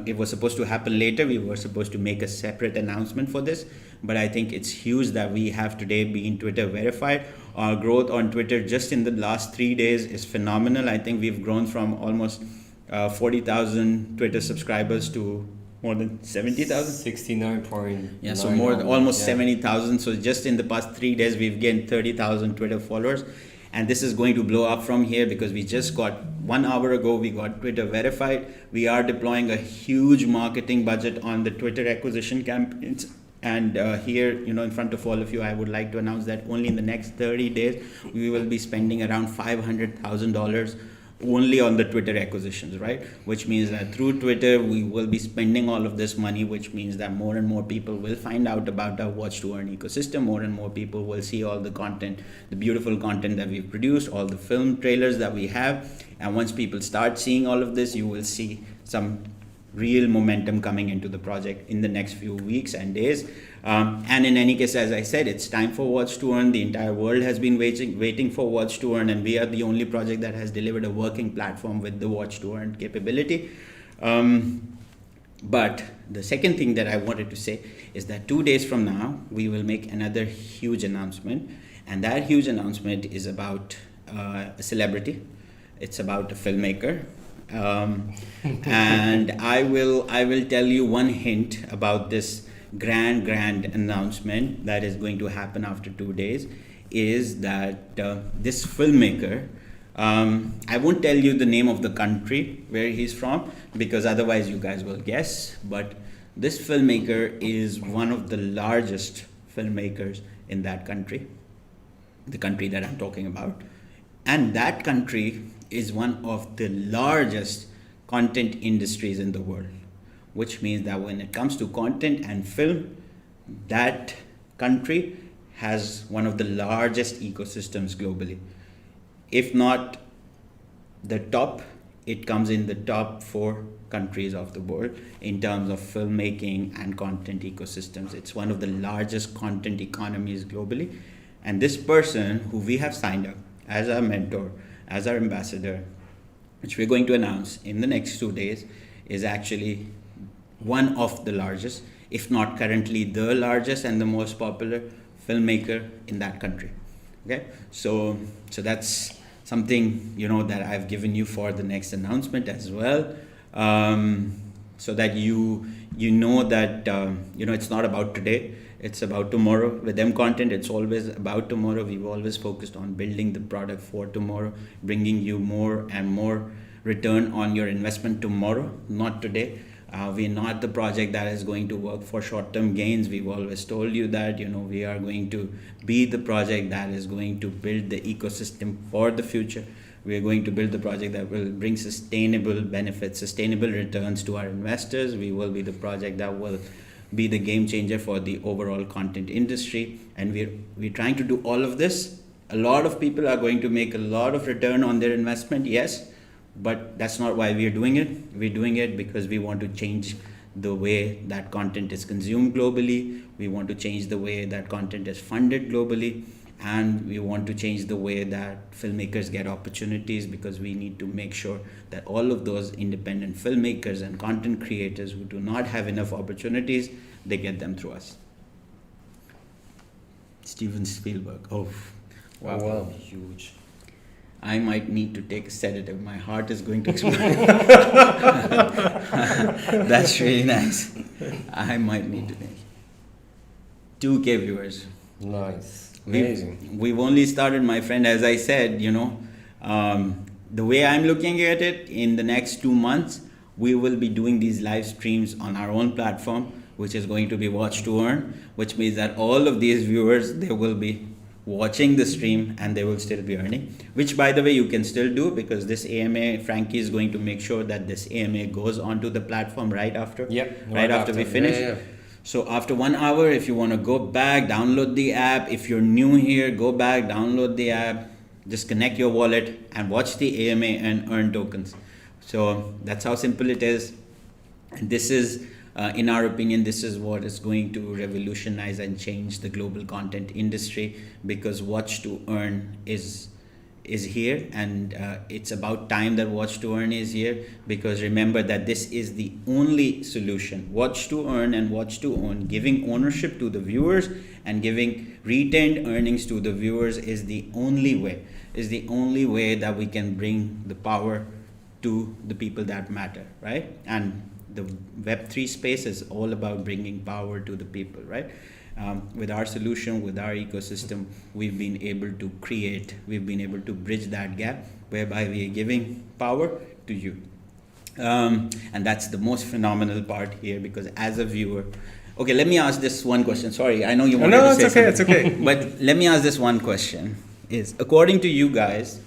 it was supposed to happen later. We were supposed to make a separate announcement for this, but I think it's huge that we have today been Twitter verified. Our growth on Twitter just in the last 3 days is phenomenal. I think we've grown from almost 40,000 Twitter subscribers to more than 70,000.
69.9.
Yeah, so almost 70,000. So just in the past 3 days, we've gained 30,000 Twitter followers. And this is going to blow up from here because we just got 1 hour ago, we got Twitter verified. We are deploying a huge marketing budget on the Twitter acquisition campaigns. And here, in front of all of you, I would like to announce that only in the next 30 days, we will be spending around $500,000 only on the Twitter acquisitions, right? Which means that through Twitter, we will be spending all of this money, which means that more and more people will find out about our Watch to Earn ecosystem. More and more people will see all the content, the beautiful content that we've produced, all the film trailers that we have. And once people start seeing all of this, you will see some real momentum coming into the project in the next few weeks and days. And in any case, as I said, it's time for Watch to Earn. The entire world has been waiting for Watch to Earn, and we are the only project that has delivered a working platform with the Watch to Earn capability. But the second thing that I wanted to say is that 2 days from now, we will make another huge announcement. And that huge announcement is about a celebrity. It's about a filmmaker. And I will tell you one hint about this grand announcement that is going to happen after 2 days, is that this filmmaker, I won't tell you the name of the country where he's from because otherwise you guys will guess, but this filmmaker is one of the largest filmmakers in that country, the country that I'm talking about. And that country is one of the largest content industries in the world, which means that when it comes to content and film, that country has one of the largest ecosystems globally. If not the top, it comes in the top 4 countries of the world in terms of filmmaking and content ecosystems. It's one of the largest content economies globally. And this person who we have signed up as our mentor, as our ambassador, which we're going to announce in the next 2 days, is actually one of the largest, if not currently the largest and the most popular filmmaker in that country. Okay, so that's something, you know, that I've given you for the next announcement as well, so that you know that you know, it's not about today, it's about tomorrow. With MContent, it's always about tomorrow. We've always focused on building the product for tomorrow, bringing you more and more return on your investment tomorrow, not today. We're not the project that is going to work for short-term gains. We've always told you that, you know, we are going to be the project that is going to build the ecosystem for the future. We are going to build the project that will bring sustainable benefits, sustainable returns to our investors. We will be the project that will be the game changer for the overall content industry. And we're trying to do all of this. A lot of people are going to make a lot of return on their investment, yes. But that's not why we're doing it. We're doing it because we want to change the way that content is consumed globally. We want to change the way that content is funded globally. And we want to change the way that filmmakers get opportunities, because we need to make sure that all of those independent filmmakers and content creators who do not have enough opportunities, they get them through us. Steven Spielberg. Oh,
Wow.
Huge.
I might need to take a sedative. My heart is going to explode. That's really nice. I might need to take 2K viewers.
Nice.
Amazing.
We've only started, my friend, as I said, you know, the way I'm looking at it, in the next 2 months, we will be doing these live streams on our own platform, which is going to be Watch to Earn, which means that all of these viewers, they will be watching the stream and they will still be earning, which, by the way, you can still do, because this AMA, Franky is going to make sure that this AMA goes onto the platform right after.
Yep.
Right after we finish.
Yeah.
So after 1 hour, if you want to go back, download the app. If you're new here, go back, download the app, just connect your wallet and watch the AMA and earn tokens. So that's how simple it is. And this is, in our opinion, this is what is going to revolutionize and change the global content industry, because Watch to Earn is here, and it's about time that Watch to Earn is here, because remember that this is the only solution. Watch to Earn and Watch to Own, giving ownership to the viewers and giving retained earnings to the viewers, is the only way that we can bring the power to the people that matter, right? And the Web3 space is all about bringing power to the people, right? With our solution, with our ecosystem, we've been able to bridge that gap, whereby we are giving power to you. And that's the most phenomenal part here, because as a viewer, okay, let me ask this one question. Sorry, I know you wanted to say something.
No, it's okay.
But let me ask this one question. Is, according to you guys,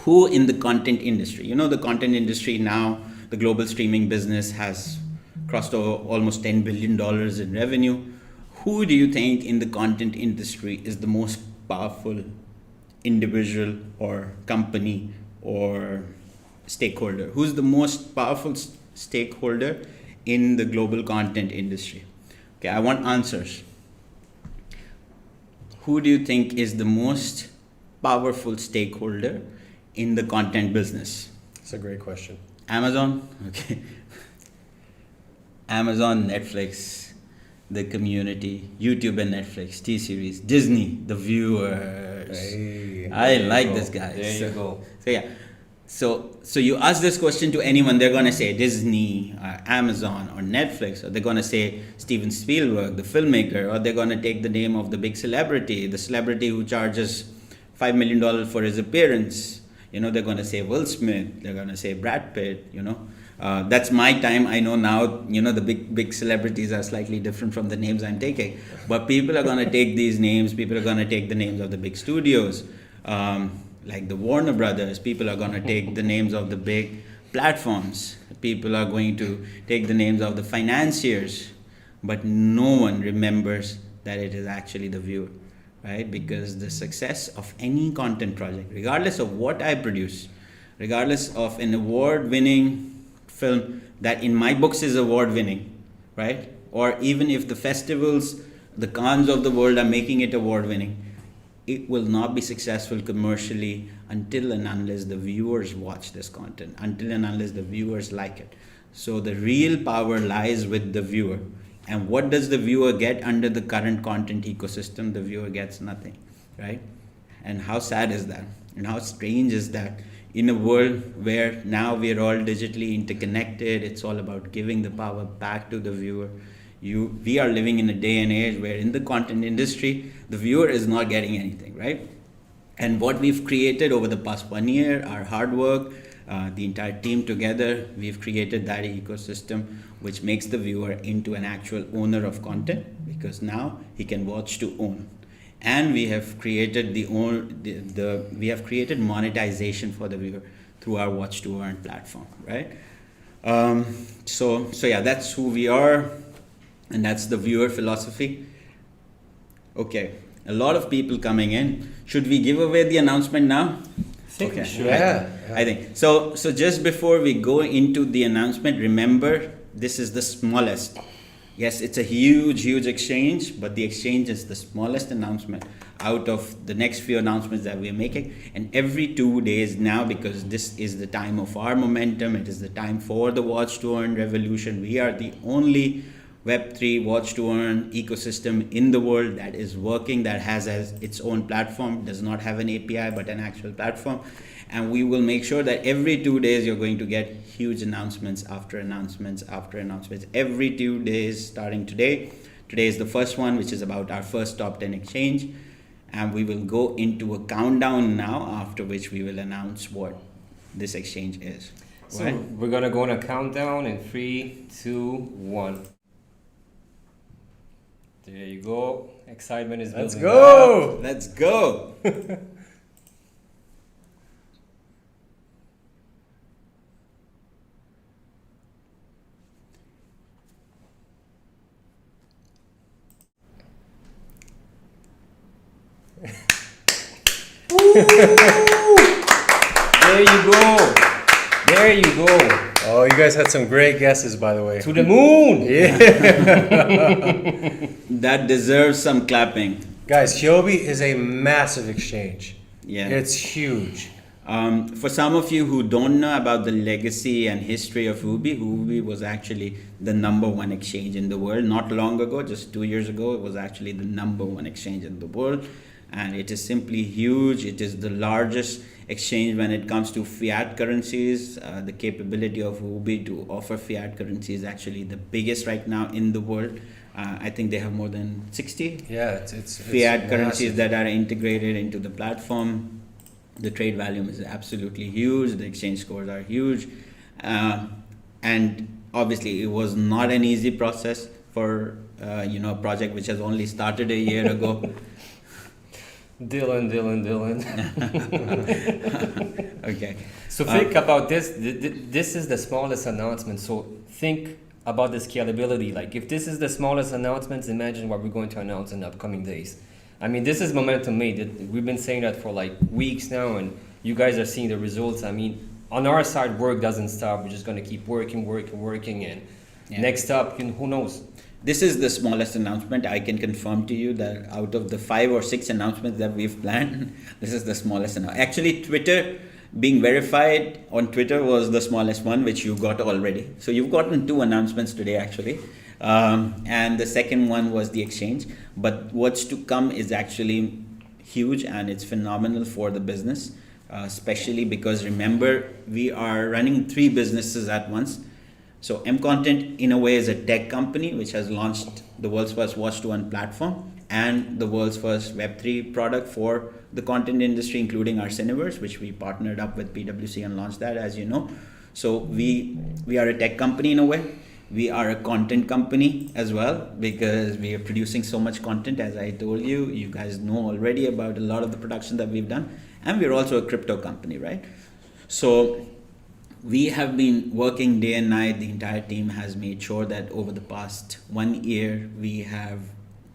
who in the content industry, you know, the content industry now, the global streaming business has crossed over almost $10 billion in revenue. Who do you think in the content industry is the most powerful individual or company or stakeholder? Who's the most powerful stakeholder in the global content industry? Okay, I want answers. Who do you think is the most powerful stakeholder in the content business?
That's a great question.
Amazon? Okay. Amazon, Netflix, the community, YouTube and Netflix, T-Series, Disney, the viewers.
Hey.
I like this guy.
There you go.
So yeah. So you ask this question to anyone, they're going to say Disney, Amazon, or Netflix, or they're going to say Steven Spielberg, the filmmaker, or they're going to take the name of the big celebrity, the celebrity who charges $5 million for his appearance. You know, they're going to say Will Smith, they're going to say Brad Pitt, you know. That's my time. I know now, you know, the big celebrities are slightly different from the names I'm taking. But people are going to take these names. People are going to take the names of the big studios, like the Warner Brothers. People are going to take the names of the big platforms. People are going to take the names of the financiers. But no one remembers that it is actually the viewer. Right? Because the success of any content project, regardless of what I produce, regardless of an award-winning film that in my books is award-winning, right? Or even if the festivals, the Cannes of the world are making it award-winning, it will not be successful commercially until and unless the viewers watch this content, until and unless the viewers like it. So the real power lies with the viewer. And what does the viewer get under the current content ecosystem? The viewer gets nothing, right? And how sad is that? And how strange is that? In a world where now we are all digitally interconnected, it's all about giving the power back to the viewer. We are living in a day and age where in the content industry, the viewer is not getting anything, right? And what we've created over the past 1 year, our hard work, the entire team together, we've created that ecosystem which makes the viewer into an actual owner of content, because now he can watch to own. And we have created we have created monetization for the viewer through our watch to earn platform, right? So yeah, that's who we are, and that's the viewer philosophy. Okay, a lot of people coming in. Should we give away the announcement now?
Okay. Sure.
Yeah.
I think so. So just before we go into the announcement, remember this is the smallest. Yes, it's a huge exchange, but the exchange is the smallest announcement out of the next few announcements that we are making. And every 2 days now, because this is the time of our momentum, it is the time for the watch to earn revolution. We are the only Web3 watch to earn ecosystem in the world that is working, that has its own platform, does not have an API but an actual platform. And we will make sure that every 2 days you're going to get huge announcements after announcements after announcements. Every 2 days starting today. Today is the first one, which is about our first top 10 exchange. And we will go into a countdown now, after which we will announce what this exchange is.
So
Right?
we're gonna go on a countdown in 3, 2, 1. There you go. Excitement is
Let's
building
go.
up.
Let's go.
There you go. There you go.
Oh, you guys had some great guesses, by the way.
To the moon.
Yeah.
That deserves some clapping.
Guys, Huobi is a massive exchange.
Yeah.
It's huge.
For some of you who don't know about the legacy and history of Huobi was actually the #1 exchange in the world. Not long ago, just 2 years ago, it was actually the #1 exchange in the world. And it is simply huge. It is the largest exchange when it comes to fiat currencies. The capability of Huobi to offer fiat currency is actually the biggest right now in the world. I think they have more than 60
Yeah, it's
fiat currencies
massive.
that are integrated into the platform. The trade volume is absolutely huge. The exchange scores are huge. And obviously, it was not an easy process for a project which has only started a year ago.
Dylan.
Okay.
So think about this. This is the smallest announcement. So think about the scalability. Like if this is the smallest announcements, imagine what we're going to announce in the upcoming days. I mean, this is momentum made. We've been saying that for like weeks now, and you guys are seeing the results. I mean, on our side, work doesn't stop. We're just going to keep working, and next up, who knows?
This is the smallest announcement. I can confirm to you that out of the 5 or 6 announcements that we've planned, this is the smallest announcement. Actually, Twitter being verified on Twitter was the smallest one, which you got already. So you've gotten 2 announcements today, actually. And the second one was the exchange. But what's to come is actually huge, and it's phenomenal for the business, especially because remember, we are running 3 businesses at once. So MContent in a way is a tech company which has launched the world's first watch to earn platform and the world's first Web3 product for the content industry, including our Cineverse, which we partnered up with PwC and launched that, as you know. So we are a tech company in a way. We are a content company as well, because we are producing so much content. As I told you, you guys know already about a lot of the production that we've done. And we're also a crypto company, right? So we have been working day and night. The entire team has made sure that over the past 1 year, we have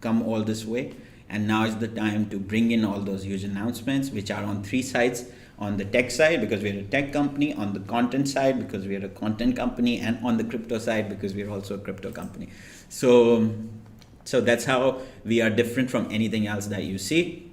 come all this way. And now is the time to bring in all those huge announcements, which are on 3 sides. On the tech side, because we're a tech company; on the content side, because we're a content company; and on the crypto side, because we're also a crypto company. So that's how we are different from anything else that you see.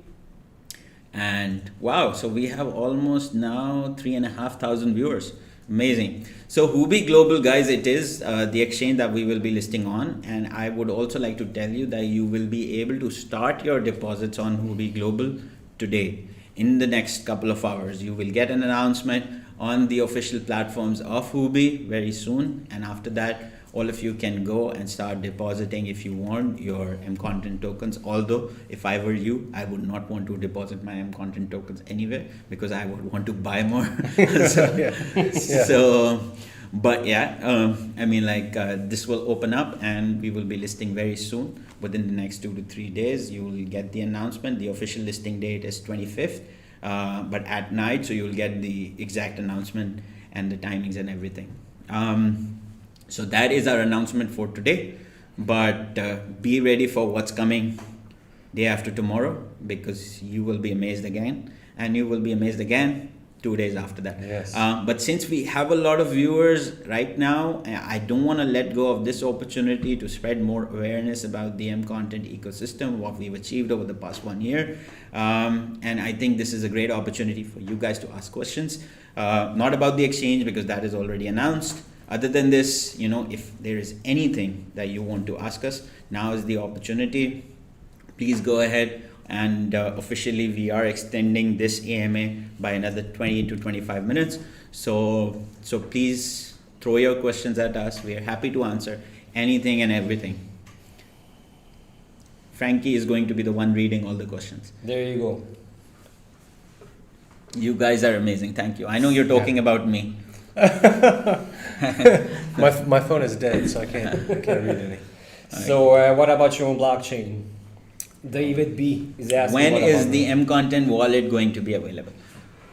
And wow, so we have almost now 3,500 viewers. Amazing. So Huobi Global, guys, it is the exchange that we will be listing on. And I would also like to tell you that you will be able to start your deposits on Huobi Global today. in the next couple of hours, you will get an announcement on the official platforms of Hubi very soon. And after that, all of you can go and start depositing if you want your MContent tokens. Although if I were you, I would not want to deposit my MContent tokens anywhere because I would want to buy more. But yeah, I mean, this will open up and we will be listing very soon. Within the next 2 to 3 days, you will get the announcement. The official listing date is 25th, but at night, so you will get the exact announcement and the timings and everything. So that is our announcement for today, but be ready for what's coming day after tomorrow, because you will be amazed again, and you will be amazed again 2 days after that.
Yes.
But since we have a lot of viewers right now, I don't want to let go of this opportunity to spread more awareness about the MContent ecosystem, what we've achieved over the past 1 year. And I think this is a great opportunity for you guys to ask questions, not about the exchange because that is already announced. Other than this, if there is anything that you want to ask us, now is the opportunity. Please go ahead. And officially we are extending this AMA by another 20 to 25 minutes. So please throw your questions at us. We are happy to answer anything and everything. Franky is going to be the one reading all the questions.
There you go.
You guys are amazing. Thank you. I know you're talking about me.
My phone is dead, so I can't read any.
So what about your own blockchain? David B is asking,
when
what
is
about
the MContent wallet going to be available?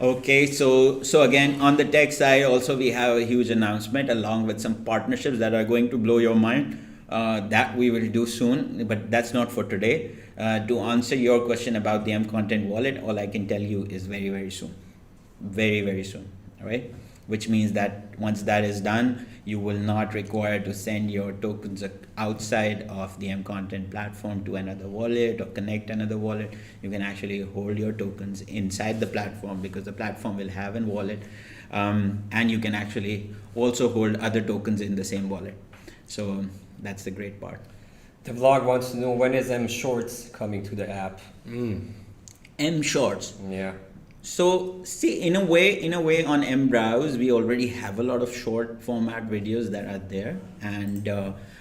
Okay, so again, on the tech side also we have a huge announcement along with some partnerships that are going to blow your mind, that we will do soon, but that's not for today. To answer your question about the MContent wallet, all I can tell you is very, very soon. Very, very soon, all right? Which means that once that is done, you will not require to send your tokens outside of the MContent platform to another wallet or connect another wallet. You can actually hold your tokens inside the platform because the platform will have a wallet, and you can actually also hold other tokens in the same wallet. So that's the great part.
The vlog wants to know, when is M Shorts coming to the app?
M Shorts.
Yeah.
So see, in a way on mBrowse, we already have a lot of short format videos that are there. And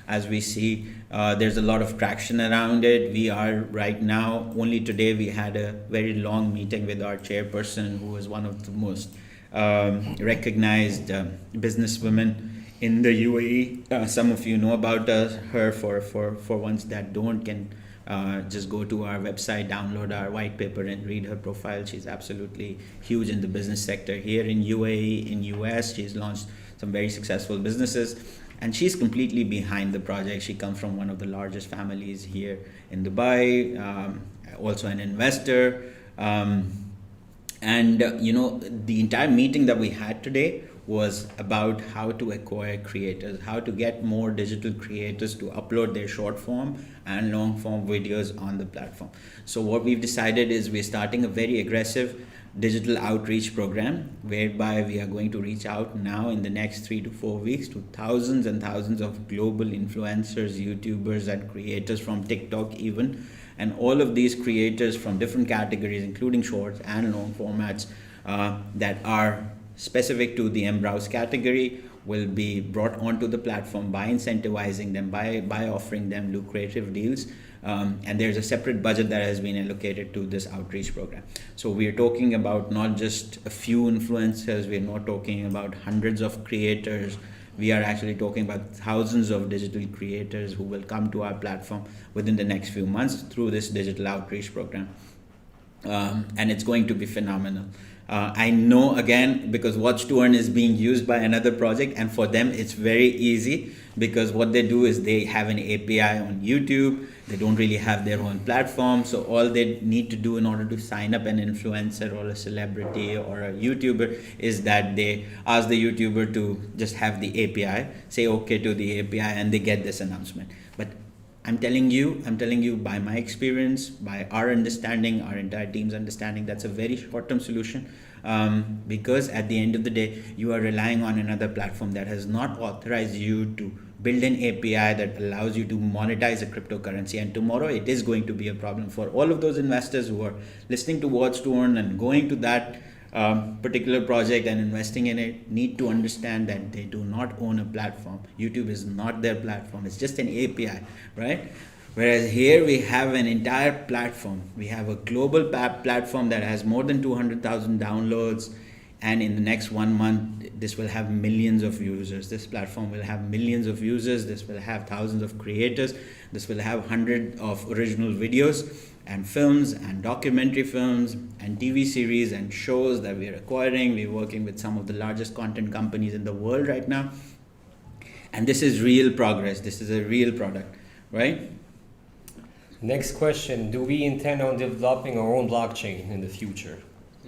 as we see, there's a lot of traction around it. We are right now, only today we had a very long meeting with our chairperson, who is one of the most recognized businesswomen in the UAE. Some of you know about her. For ones that don't, can just go to our website, download our white paper and read her profile. She's absolutely huge in the business sector here in UAE, in US. She's launched some very successful businesses and she's completely behind the project. She comes from one of the largest families here in Dubai, also an investor. The entire meeting that we had today was about how to acquire creators, how to get more digital creators to upload their short form and long form videos on the platform. So what we've decided is we're starting a very aggressive digital outreach program, whereby we are going to reach out now in the next 3 to 4 weeks to thousands and thousands of global influencers, YouTubers and creators from TikTok even. And all of these creators from different categories, including shorts and long formats, that are specific to the mBrowse category, will be brought onto the platform by incentivizing them, by offering them lucrative deals. And there's a separate budget that has been allocated to this outreach program. So we are talking about not just a few influencers, we're not talking about hundreds of creators. We are actually talking about thousands of digital creators who will come to our platform within the next few months through this digital outreach program. And it's going to be phenomenal. I know, again, because Watch to Earn is being used by another project, and for them it's very easy, because what they do is they have an API on YouTube. They don't really have their own platform, so all they need to do in order to sign up an influencer or a celebrity or a YouTuber is that they ask the YouTuber to just have the API, say okay to the API, and they get this announcement. But I'm telling you by my experience, by our understanding, our entire team's understanding, that's a very short-term solution, because at the end of the day, you are relying on another platform that has not authorized you to build an API that allows you to monetize a cryptocurrency. And tomorrow it is going to be a problem for all of those investors who are listening to What's to Earn and going to that particular project and investing in it, need to understand that they do not own a platform. YouTube is not their platform. It's just an API, right? Whereas here we have an entire platform. We have a global platform that has more than 200,000 downloads. And in the next 1 month, this will have millions of users. This platform will have millions of users. This will have thousands of creators. This will have hundreds of original videos and films and documentary films and TV series and shows that we're acquiring. We're working with some of the largest content companies in the world right now. And this is real progress. This is a real product, right?
Next question. Do we intend on developing our own blockchain in the future?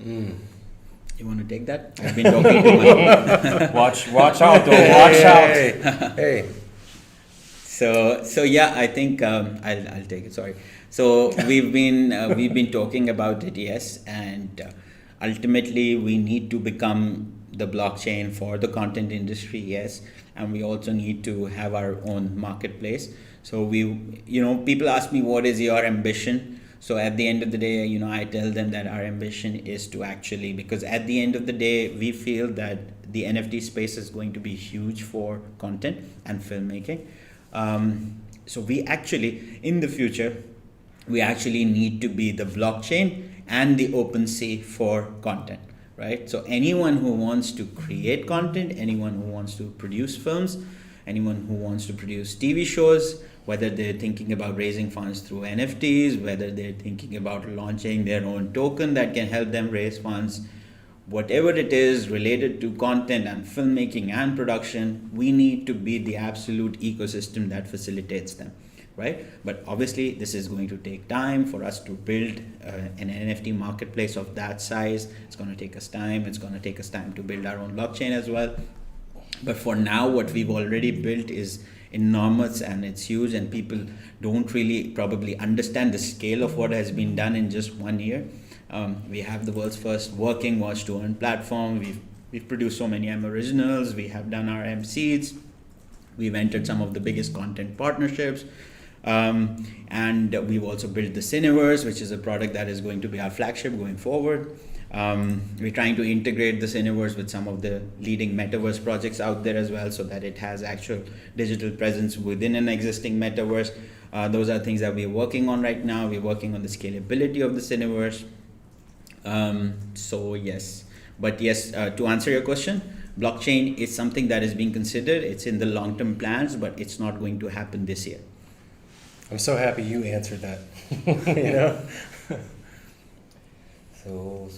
You want to take that? I've been talking too much.
Watch out, though. Watch out.
Hey.
So yeah, I think I'll take it. Sorry. So we've been talking about it, yes, and ultimately we need to become the blockchain for the content industry, yes, and we also need to have our own marketplace. So people ask me, what is your ambition? So at the end of the day, I tell them that our ambition is to actually, because at the end of the day, we feel that the NFT space is going to be huge for content and filmmaking. So we actually, in the future, we actually need to be the blockchain and the OpenSea for content, right? So anyone who wants to create content, anyone who wants to produce films, anyone who wants to produce TV shows, whether they're thinking about raising funds through NFTs, whether they're thinking about launching their own token that can help them raise funds, whatever it is related to content and filmmaking and production, we need to be the absolute ecosystem that facilitates them, right? But obviously this is going to take time for us to build an NFT marketplace of that size. It's going to take us time. It's going to take us time to build our own blockchain as well. But for now, what we've already built is enormous and it's huge, and people don't really probably understand the scale of what has been done in just 1 year. We have the world's first working Watch to Earn platform. We've produced so many M originals. We have done our MCs. We've entered some of the biggest content partnerships. And we've also built the Cineverse, which is a product that is going to be our flagship going forward. We're trying to integrate the Cineverse with some of the leading metaverse projects out there as well, so that it has actual digital presence within an existing metaverse. Those are things that we're working on right now. We're working on the scalability of the Cineverse. So yes, but yes, to answer your question, blockchain is something that is being considered. It's in the long-term plans, but it's not going to happen this year.
I'm so happy you answered that. So.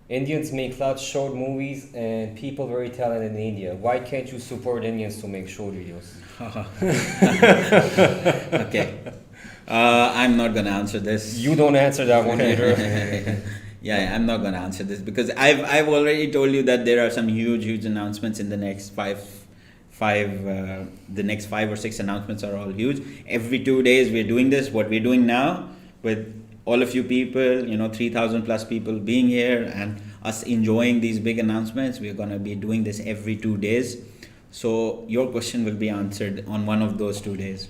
Indians make lots short movies and people very talented in India. Why can't you support Indians to make short videos?
Okay. I'm not going to answer this.
You don't answer that one either.
Yeah, I'm not going to answer this because I've already told you that there are some huge announcements in the next the next 5 or 6 announcements are all huge. Every 2 days we're doing this. What we're doing now with all of you people, 3,000 plus people being here and us enjoying these big announcements, we're going to be doing this every 2 days. So your question will be answered on one of those 2 days,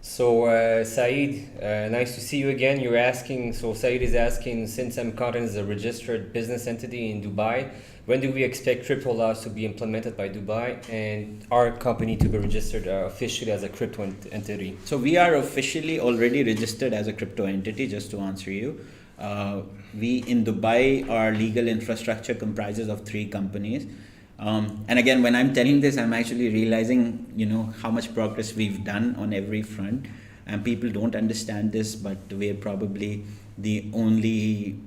So Saeed, nice to see you again. Saeed is asking, since MContent is a registered business entity in Dubai, when do we expect crypto laws to be implemented by Dubai and our company to be registered officially as a crypto entity?
So we are officially already registered as a crypto entity, just to answer you. We in Dubai, our legal infrastructure comprises of 3 companies. And again, when I'm telling this, I'm actually realizing, how much progress we've done on every front. And people don't understand this, but we're probably the only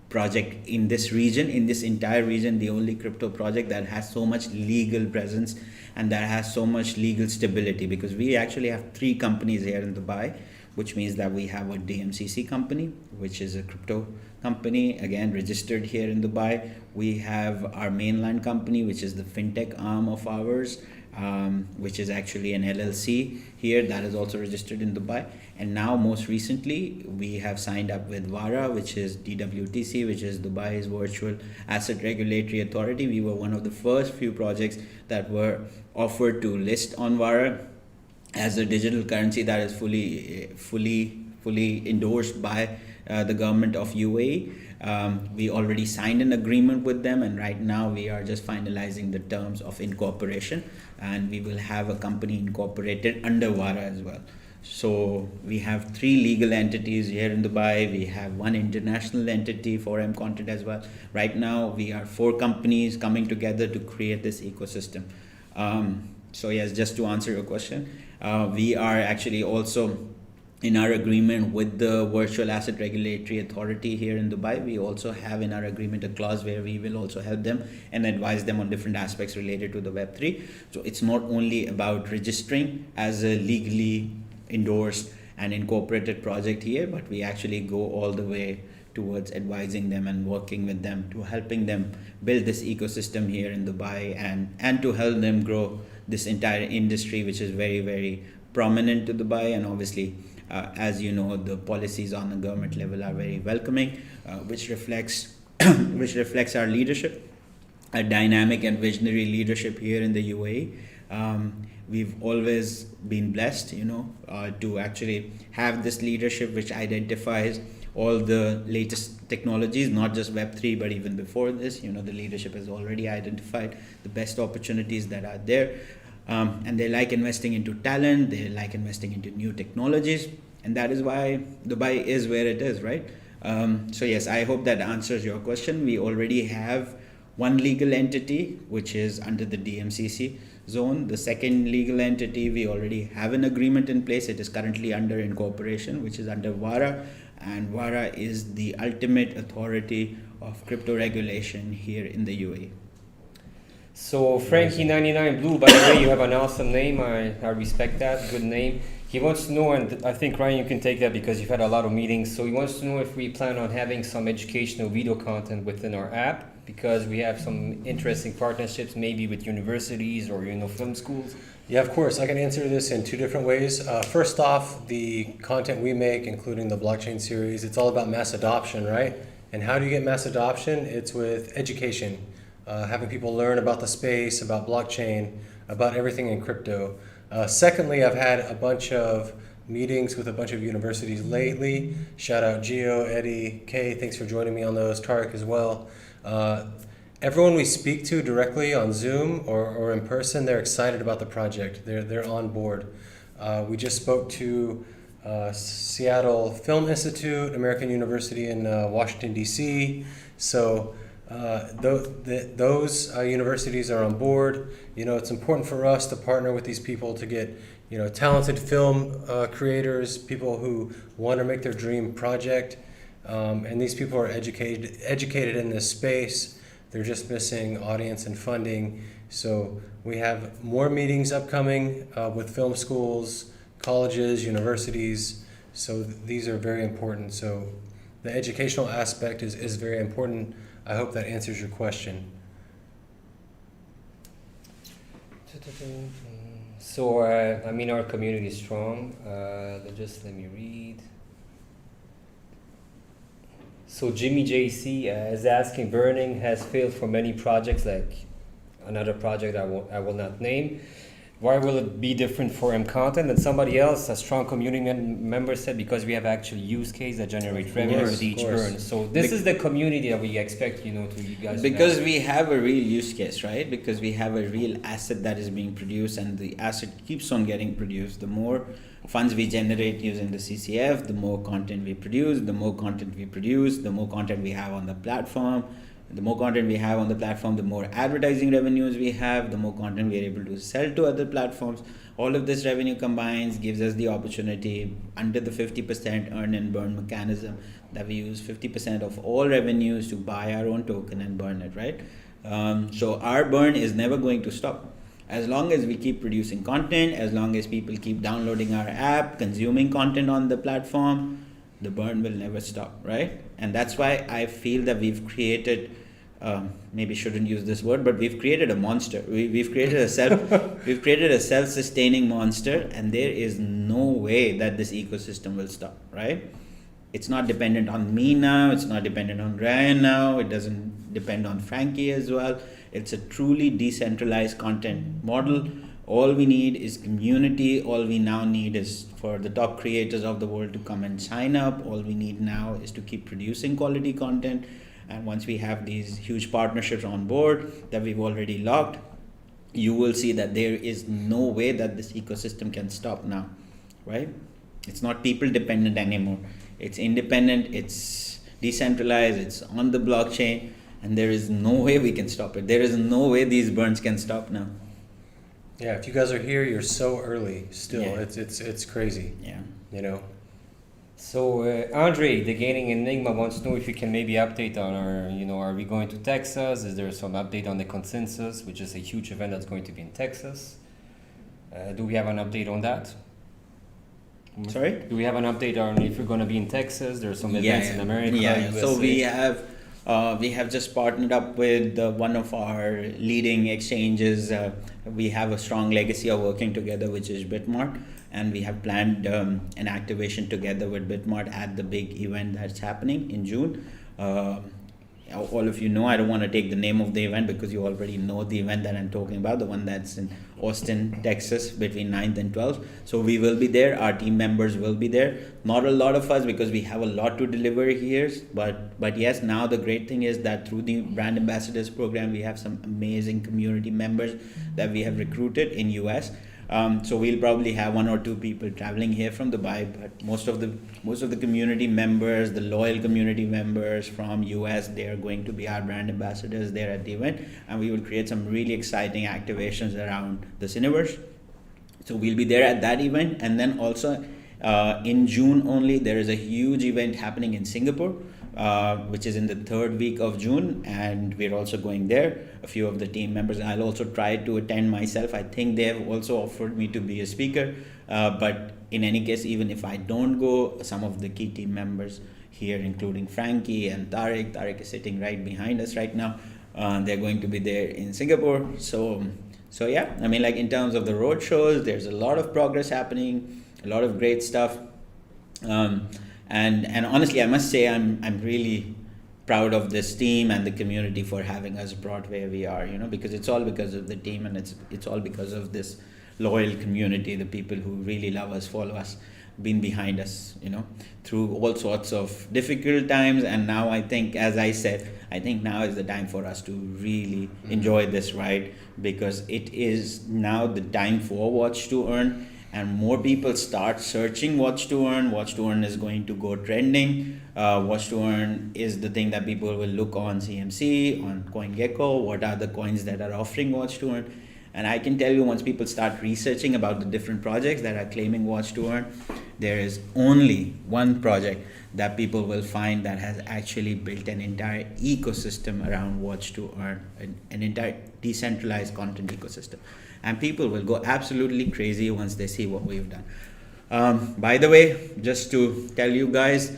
project in this region, in this entire region, the only crypto project that has so much legal presence and that has so much legal stability, because we actually have 3 companies here in Dubai, which means that we have a DMCC company, which is a crypto company, again, registered here in Dubai. We have our mainland company, which is the fintech arm of ours. which is actually an LLC here that is also registered in Dubai. And now, most recently, we have signed up with VARA, which is DWTC, which is Dubai's Virtual Asset Regulatory Authority. We were one of the first few projects that were offered to list on VARA as a digital currency that is fully endorsed by the government of UAE. We already signed an agreement with them, and right now we are just finalizing the terms of incorporation, and we will have a company incorporated under VARA as well. So we have 3 legal entities here in Dubai. We have 1 international entity for MContent as well. Right now we are 4 companies coming together to create this ecosystem. So yes, just to answer your question, we are actually also in our agreement with the Virtual Asset Regulatory Authority here in Dubai. We also have in our agreement a clause where we will also help them and advise them on different aspects related to the Web3. So it's not only about registering as a legally endorsed and incorporated project here, but we actually go all the way towards advising them and working with them to helping them build this ecosystem here in Dubai, and to help them grow this entire industry, which is very, very prominent to Dubai. And obviously, as you know, the policies on the government level are very welcoming, which reflects our leadership, a dynamic and visionary leadership here in the UAE. We've always been blessed, to actually have this leadership which identifies all the latest technologies, not just Web3, but even before this. The leadership has already identified the best opportunities that are there. And they like investing into talent, they like investing into new technologies, and that is why Dubai is where it is, right? So yes, I hope that answers your question. We already have 1 legal entity, which is under the DMCC zone. The second legal entity, we already have an agreement in place. It is currently under incorporation, which is under VARA, and VARA is the ultimate authority of crypto regulation here in the UAE.
So Franky99 Blue, by the way, you have an awesome name. I respect that. Good name. He wants to know, and I think Ryan, you can take that because you've had a lot of meetings. So he wants to know if we plan on having some educational video content within our app, because we have some interesting partnerships, maybe with universities or film schools.
Yeah, of course. I can answer this in 2 different ways. First off, the content we make, including the blockchain series, it's all about mass adoption, right? And how do you get mass adoption? It's with education. Having people learn about the space, about blockchain, about everything in crypto. Secondly, I've had a bunch of meetings with a bunch of universities lately. Shout out Gio, Eddie, Kay, thanks for joining me on those, Tarek as well. Everyone we speak to directly on Zoom or in person, they're excited about the project. They're on board. We just spoke to Seattle Film Institute, American University in Washington, D.C. So those universities are on board. It's important for us to partner with these people to get talented film creators, people who want to make their dream project, and these people are educated in this space. They're just missing audience and funding. So we have more meetings upcoming with film schools, colleges, universities. So these are very important. So the educational aspect is very important. I hope that answers your question.
So, our community is strong. Let me read. So Jimmy JC is asking, Burning has failed for many projects, like another project I will not name. Why will it be different for MContent? And somebody else, a strong community member, said because we have actually use case that generate revenue with each burn. So this is the community that we expect, to you guys.
Because we have a real use case, right? Because we have a real asset that is being produced, and the asset keeps on getting produced. The more funds we generate using the CCF, the more content we produce. The more content we produce, the more content we have on the platform. The more content we have on the platform, the more advertising revenues we have, the more content we are able to sell to other platforms. All of this revenue combines, gives us the opportunity under the 50% earn and burn mechanism that we use 50% of all revenues to buy our own token and burn it, right? So our burn is never going to stop. As long as we keep producing content, as long as people keep downloading our app, consuming content on the platform, the burn will never stop, right? And that's why I feel that we've created maybe shouldn't use this word, but we've created a monster. We've created a we've created a self-sustaining monster, and there is no way that this ecosystem will stop, right? It's not dependent on me now, it's not dependent on Ryan now, it doesn't depend on Franky as well. It's a truly decentralized content model. All we need is community. All we now need is for the top creators of the world to come and sign up. All we need now is to keep producing quality content. And once we have these huge partnerships on board that we've already locked, you will see that there is no way that this ecosystem can stop now, right? It's not people dependent anymore. It's independent, it's decentralized, it's on the blockchain, and there is no way we can stop it. There is no way these burns can stop now.
Yeah, if you guys are here, you're so early still.
Yeah.
It's crazy.
Yeah.
You know.
So Andre, the Gaining Enigma wants to know if you can maybe update on are we going to Texas? Is there some update on the consensus, which is a huge event that's going to be in Texas? Do we have an update on that?
Sorry?
Do we have an update on if we're going to be in Texas? There's some events in America. USA.
So we have just partnered up with one of our leading exchanges. We have a strong legacy of working together, which is Bitmart, and we have planned an activation together with Bitmart at the big event that's happening in June. All of you know, I don't want to take the name of the event because you already know the event that I'm talking about, the one that's in Austin, Texas, between 9th and 12th. So we will be there. Our team members will be there. Not a lot of us because we have a lot to deliver here. But yes, now the great thing is that through the Brand Ambassadors program, we have some amazing community members that we have recruited in US. So we'll probably have 1 or 2 people traveling here from Dubai, but most of the community members, the loyal community members from US, they are going to be our brand ambassadors there at the event, and we will create some really exciting activations around the Cineverse. So we'll be there at that event, and then also in June only, there is a huge event happening in Singapore, which is in the 3rd week of June, and we're also going there. A few of the team members, I'll also try to attend myself. I think they have also offered me to be a speaker, but in any case, even if I don't go, some of the key team members here, including Franky and Tariq is sitting right behind us right now. They're going to be there in Singapore. So yeah, I mean, like in terms of the road shows, there's a lot of progress happening, a lot of great stuff. And honestly, I must say I'm really proud of this team and the community for having us brought where we are, because it's all because of the team, and it's all because of this loyal community, the people who really love us, follow us, been behind us, through all sorts of difficult times. And now I think, as I said, now is the time for us to really enjoy this ride, because it is now the time for Watch to Earn. And more people start searching Watch to Earn. Watch to Earn is going to go trending. Watch to Earn is the thing that people will look on CMC, on CoinGecko. What are the coins that are offering Watch to Earn? And I can tell you, once people start researching about the different projects that are claiming Watch to Earn, there is only one project that people will find that has actually built an entire ecosystem around Watch to Earn, an entire decentralized content ecosystem. And people will go absolutely crazy once they see what we've done. By the way, just to tell you guys,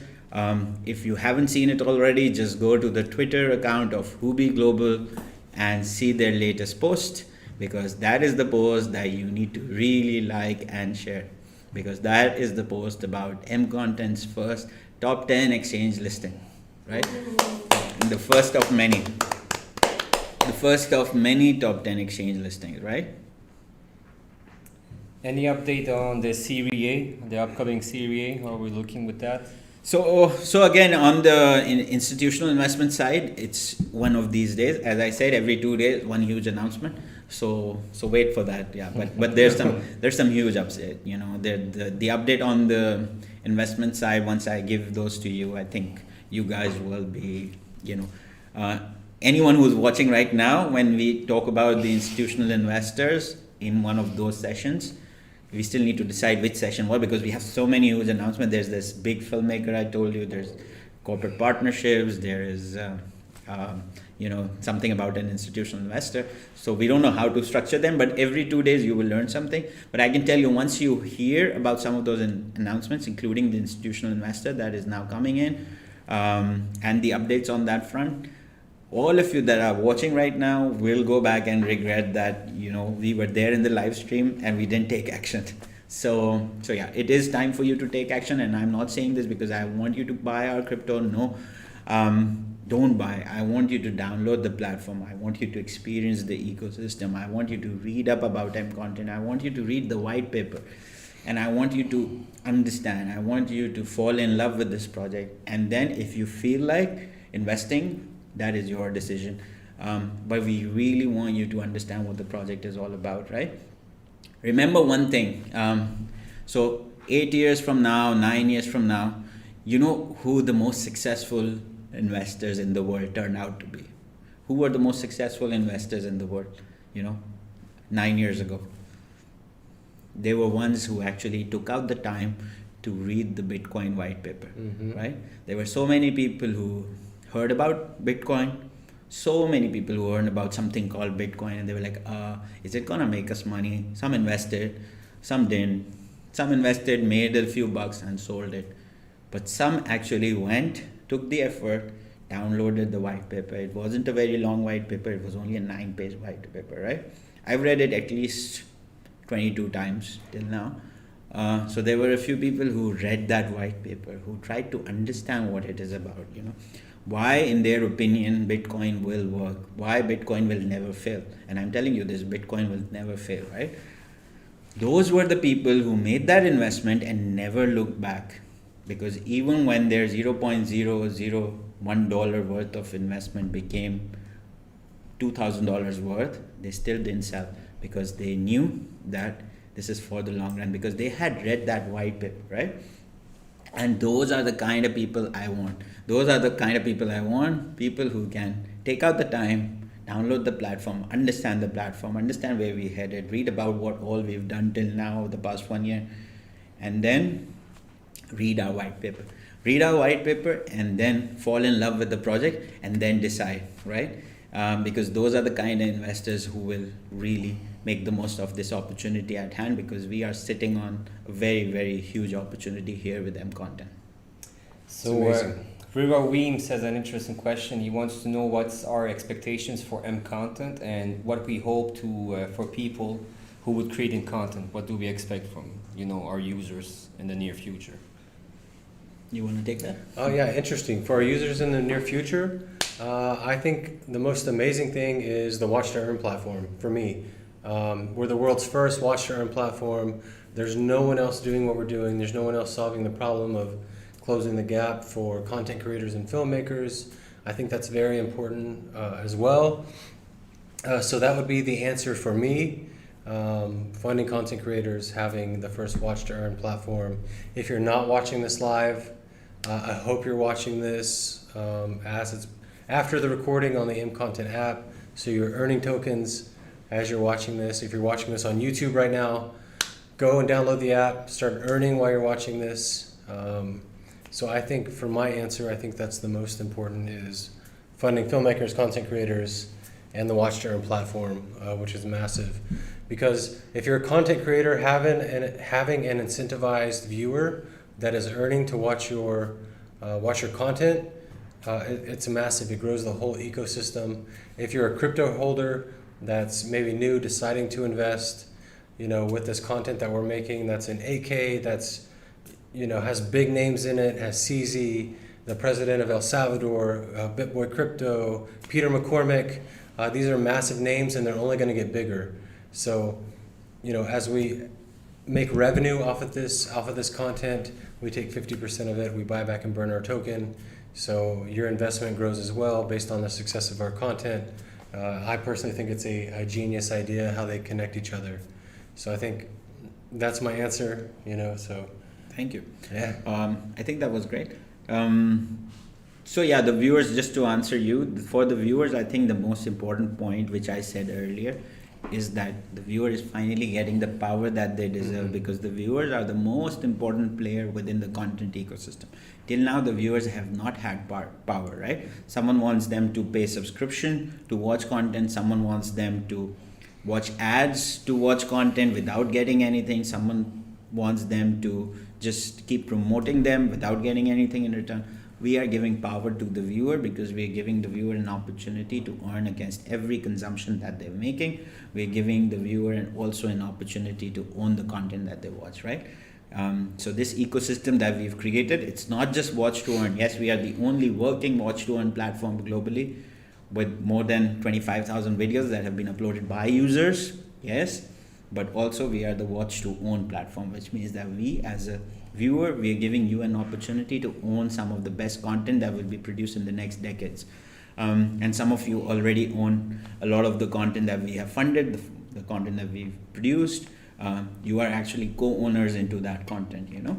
if you haven't seen it already, just go to the Twitter account of Hubi Global and see their latest post, because that is the post that you need to really like and share, because that is the post about MContent's first top 10 exchange listing, right? And the first of many top 10 exchange listings, right?
Any update on the Series A, the upcoming Series A? How are we looking with that?
So again, on the institutional investment side, it's one of these days. As I said, every 2 days, one huge announcement. So wait for that. Yeah, but there's some huge upside. The update on the investment side. Once I give those to you, I think you guys will be, anyone who's watching right now, when we talk about the institutional investors in one of those sessions, we still need to decide which session what, because we have so many huge announcements. There's this big filmmaker I told you, there's corporate partnerships, there is something about an institutional investor. So we don't know how to structure them, but every 2 days you will learn something. But I can tell you, once you hear about some of those announcements, including the institutional investor that is now coming in, and the updates on that front, all of you that are watching right now will go back and regret that, we were there in the live stream and we didn't take action. So yeah, it is time for you to take action. And I'm not saying this because I want you to buy our crypto. No, don't buy. I want you to download the platform. I want you to experience the ecosystem. I want you to read up about MContent. I want you to read the white paper. And I want you to understand. I want you to fall in love with this project. And then if you feel like investing, that is your decision. But we really want you to understand what the project is all about, right? Remember one thing. So 8 years from now, 9 years from now, you know who the most successful investors in the world turn out to be? Who were the most successful investors in the world, 9 years ago? They were ones who actually took out the time to read the Bitcoin white paper, right? There were so many people who heard about Bitcoin, so many people who heard about something called Bitcoin, and they were like, is it gonna make us money? Some invested, some didn't. Some invested, made a few bucks and sold it. But some actually went, took the effort, downloaded the white paper. It wasn't a very long white paper, it was only a 9-page white paper, right? I've read it at least 22 times till now. So there were a few people who read that white paper, who tried to understand what it is about, why in their opinion Bitcoin will work, why Bitcoin will never fail. And I'm telling you this, Bitcoin will never fail, right? Those were the people who made that investment and never looked back, because even when their $0.001 worth of investment became $2,000 worth, they still didn't sell, because they knew that this is for the long run, because they had read that white paper, right? And those are the kind of people I want. Those are the kind of people I want, people who can take out the time, download the platform, understand the platform, understand where we headed, read about what all we've done till now, the past 1 year, and then read our white paper. Read our white paper and then fall in love with the project and then decide, right? Because those are the kind of investors who will really make the most of this opportunity at hand, because we are sitting on a very, very huge opportunity here with MContent.
So Riva Weems has an interesting question. He wants to know what's our expectations for MContent and what we hope to for people who would create in content. What do we expect from our users in the near future?
You want to take that?
Oh yeah, interesting. For our users in the near future, I think the most amazing thing is the Watch to Earn platform for me. We're the world's first Watch to Earn platform. There's no one else doing what we're doing. There's no one else solving the problem of closing the gap for content creators and filmmakers. I think that's very important as well. So that would be the answer for me. Funding content creators, having the first Watch to Earn platform. If you're not watching this live, I hope you're watching this as it's after the recording on the MContent app, so you're earning tokens as you're watching this. If you're watching this on YouTube right now, go and download the app, start earning while you're watching this. So I think for my answer, I think that's the most important, is funding filmmakers, content creators, and the Watch to Earn platform, which is massive. Because if you're a content creator, having an incentivized viewer that is earning to watch your content, it's massive. It grows the whole ecosystem. If you're a crypto holder that's maybe new, deciding to invest, with this content that we're making, that's in 8K, that's, has big names in it, has CZ, the president of El Salvador, BitBoy Crypto, Peter McCormick. These are massive names, and they're only going to get bigger. So, as we make revenue off of this content, we take 50% of it, we buy back and burn our token. So your investment grows as well based on the success of our content. I personally think it's a genius idea how they connect each other. So I think that's my answer, so.
Thank you.
Yeah.
I think that was great. So yeah, the viewers, just to answer you, for the viewers, I think the most important point, which I said earlier, is that the viewer is finally getting the power that they deserve, because the viewers are the most important player within the content ecosystem. Till now, the viewers have not had power, right? Someone wants them to pay subscription to watch content. Someone wants them to watch ads to watch content without getting anything. Someone wants them to just keep promoting them without getting anything in return. We are giving power to the viewer because we are giving the viewer an opportunity to earn against every consumption that they're making. We're giving the viewer also an opportunity to own the content that they watch, right? So this ecosystem that we've created, it's not just watch to earn. Yes, we are the only working watch to earn platform globally with more than 25,000 videos that have been uploaded by users. Yes, but also we are the watch to own platform, which means that we as a viewer, we are giving you an opportunity to own some of the best content that will be produced in the next decades. And some of you already own a lot of the content that we have funded, the content that we've produced. You are actually co-owners into that content, you know.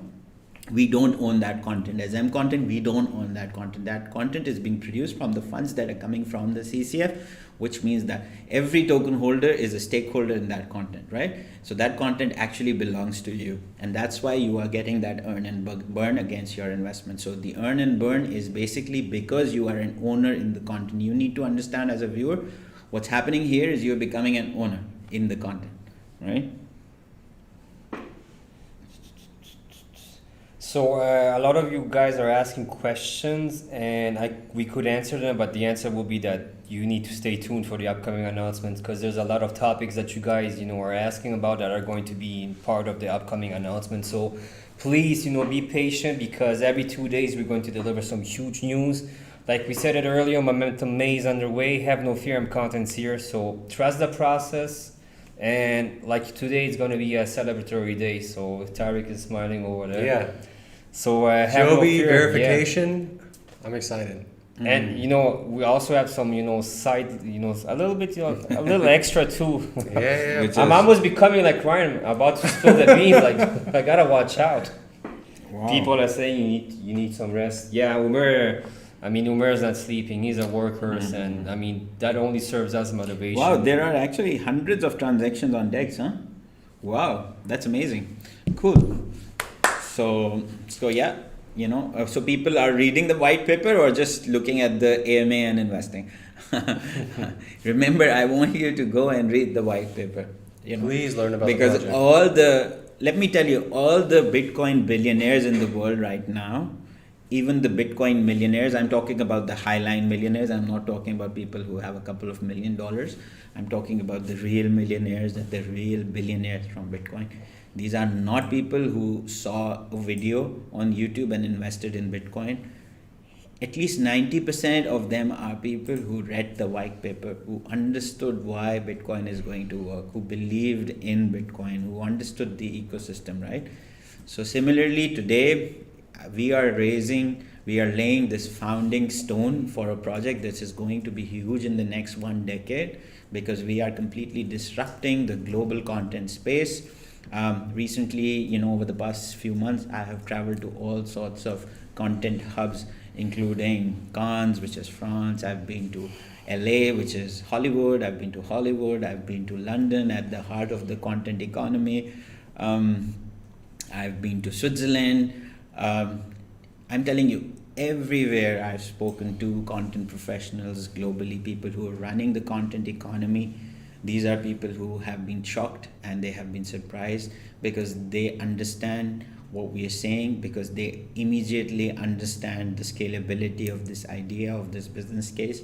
We don't own that content. As MContent, we don't own that content. That content is being produced from the funds that are coming from the CCF, which means that every token holder is a stakeholder in that content, right? So that content actually belongs to you. And that's why you are getting that earn and burn against your investment. So the earn and burn is basically because you are an owner in the content. You need to understand as a viewer, what's happening here is you're becoming an owner in the content, right?
So a lot of you guys are asking questions, and we could answer them, but the answer will be that you need to stay tuned for the upcoming announcements, because there's a lot of topics that you guys are asking about that are going to be part of the upcoming announcement. So please be patient, because every 2 days we're going to deliver some huge news. Like we said it earlier, Momentum May is underway. Have no fear, MContent's here. So trust the process. And like today, it's going to be a celebratory day. So Tariq is smiling over there.
Yeah.
So have no
Joby
fear.
verification. Yeah. I'm excited.
And we also have some side a little bit a little extra too.
Yeah.
I'm almost becoming like Ryan, about to spill the beans. Like I gotta watch out.
Wow.
People are saying you need some rest. Yeah, Umair's not sleeping. He's a workhorse, and that only serves as motivation.
Wow, there are actually hundreds of transactions on DEX, huh? Wow, that's amazing. Cool. So yeah, so people are reading the white paper or just looking at the AMA and investing. Remember, I want you to go and read the white paper.
Please learn about
because
the project.
let me tell you, all the Bitcoin billionaires in the world right now, even the Bitcoin millionaires, I'm talking about the highline millionaires. I'm not talking about people who have a couple of $1 million. I'm talking about the real millionaires, the real billionaires from Bitcoin. These are not people who saw a video on YouTube and invested in Bitcoin. At least 90% of them are people who read the white paper, who understood why Bitcoin is going to work, who believed in Bitcoin, who understood the ecosystem, right? So similarly, today, we are laying this founding stone for a project that is going to be huge in the next 1 decade, because we are completely disrupting the global content space. Recently, over the past few months, I have traveled to all sorts of content hubs, including Cannes, which is France. I've been to LA, which is Hollywood. I've been to Hollywood. I've been to London, at the heart of the content economy. I've been to Switzerland. I'm telling you, everywhere I've spoken to content professionals globally, people who are running the content economy. These are people who have been shocked and they have been surprised, because they understand what we are saying, because they immediately understand the scalability of this idea, of this business case.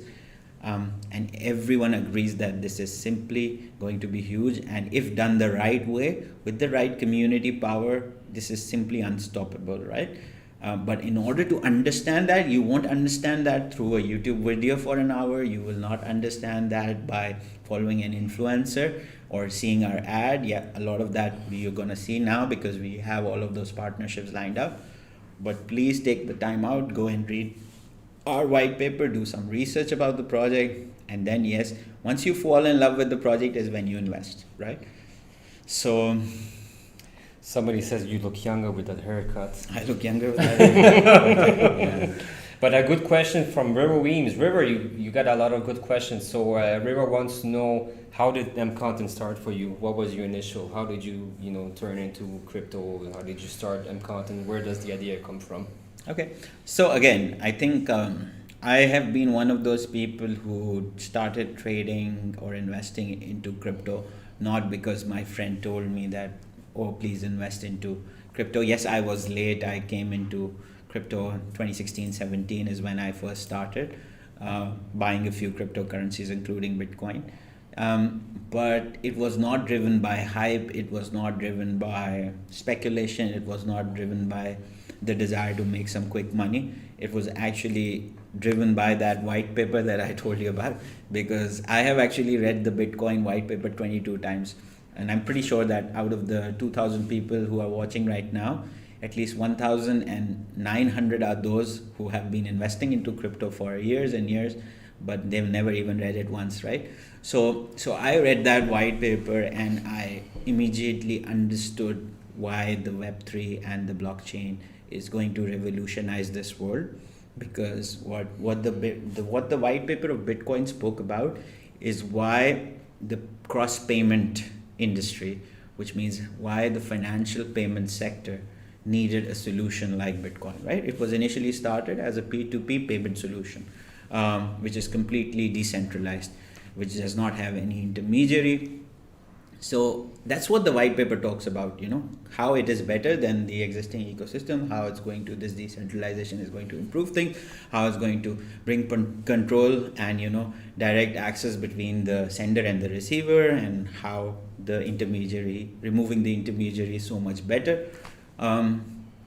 And everyone agrees that this is simply going to be huge. And if done the right way, with the right community power, this is simply unstoppable, right? But in order to understand that, you won't understand that through a YouTube video for an hour. You will not understand that by following an influencer or seeing our ad. Yeah, a lot of that you're going to see now, because we have all of those partnerships lined up. But please take the time out, go and read our white paper, do some research about the project. And then, yes, once you fall in love with the project is when you invest, right? So...
Somebody says you look younger with that haircut.
I look younger with that haircut. Yeah.
But a good question from River Weems. River, you got a lot of good questions. So River wants to know, how did MContent start for you? What was your initial? How did you turn into crypto? How did you start MContent? Where does the idea come from?
Okay. So again, I think I have been one of those people who started trading or investing into crypto, not because my friend told me that, oh, please invest into crypto. Yes, I was late. I came into crypto. 2016-17 is when I first started buying a few cryptocurrencies, including Bitcoin. But it was not driven by hype, it was not driven by speculation, it was not driven by the desire to make some quick money. It was actually driven by that white paper that I told you about, because I have actually read the Bitcoin white paper 22 times. And I'm pretty sure that out of the 2,000 people who are watching right now, at least 1,900 are those who have been investing into crypto for years and years, but they've never even read it once, right? So I read that white paper and I immediately understood why the Web3 and the blockchain is going to revolutionize this world. Because what the white paper of Bitcoin spoke about is why the cross payment industry, which means why the financial payment sector needed a solution like Bitcoin, right? It was initially started as a P2P payment solution, which is completely decentralized, which does not have any intermediary. So that's what the white paper talks about, how it is better than the existing ecosystem, how it's going to, this decentralization is going to improve things, how it's going to bring control and, direct access between the sender and the receiver, and how removing the intermediary is so much better.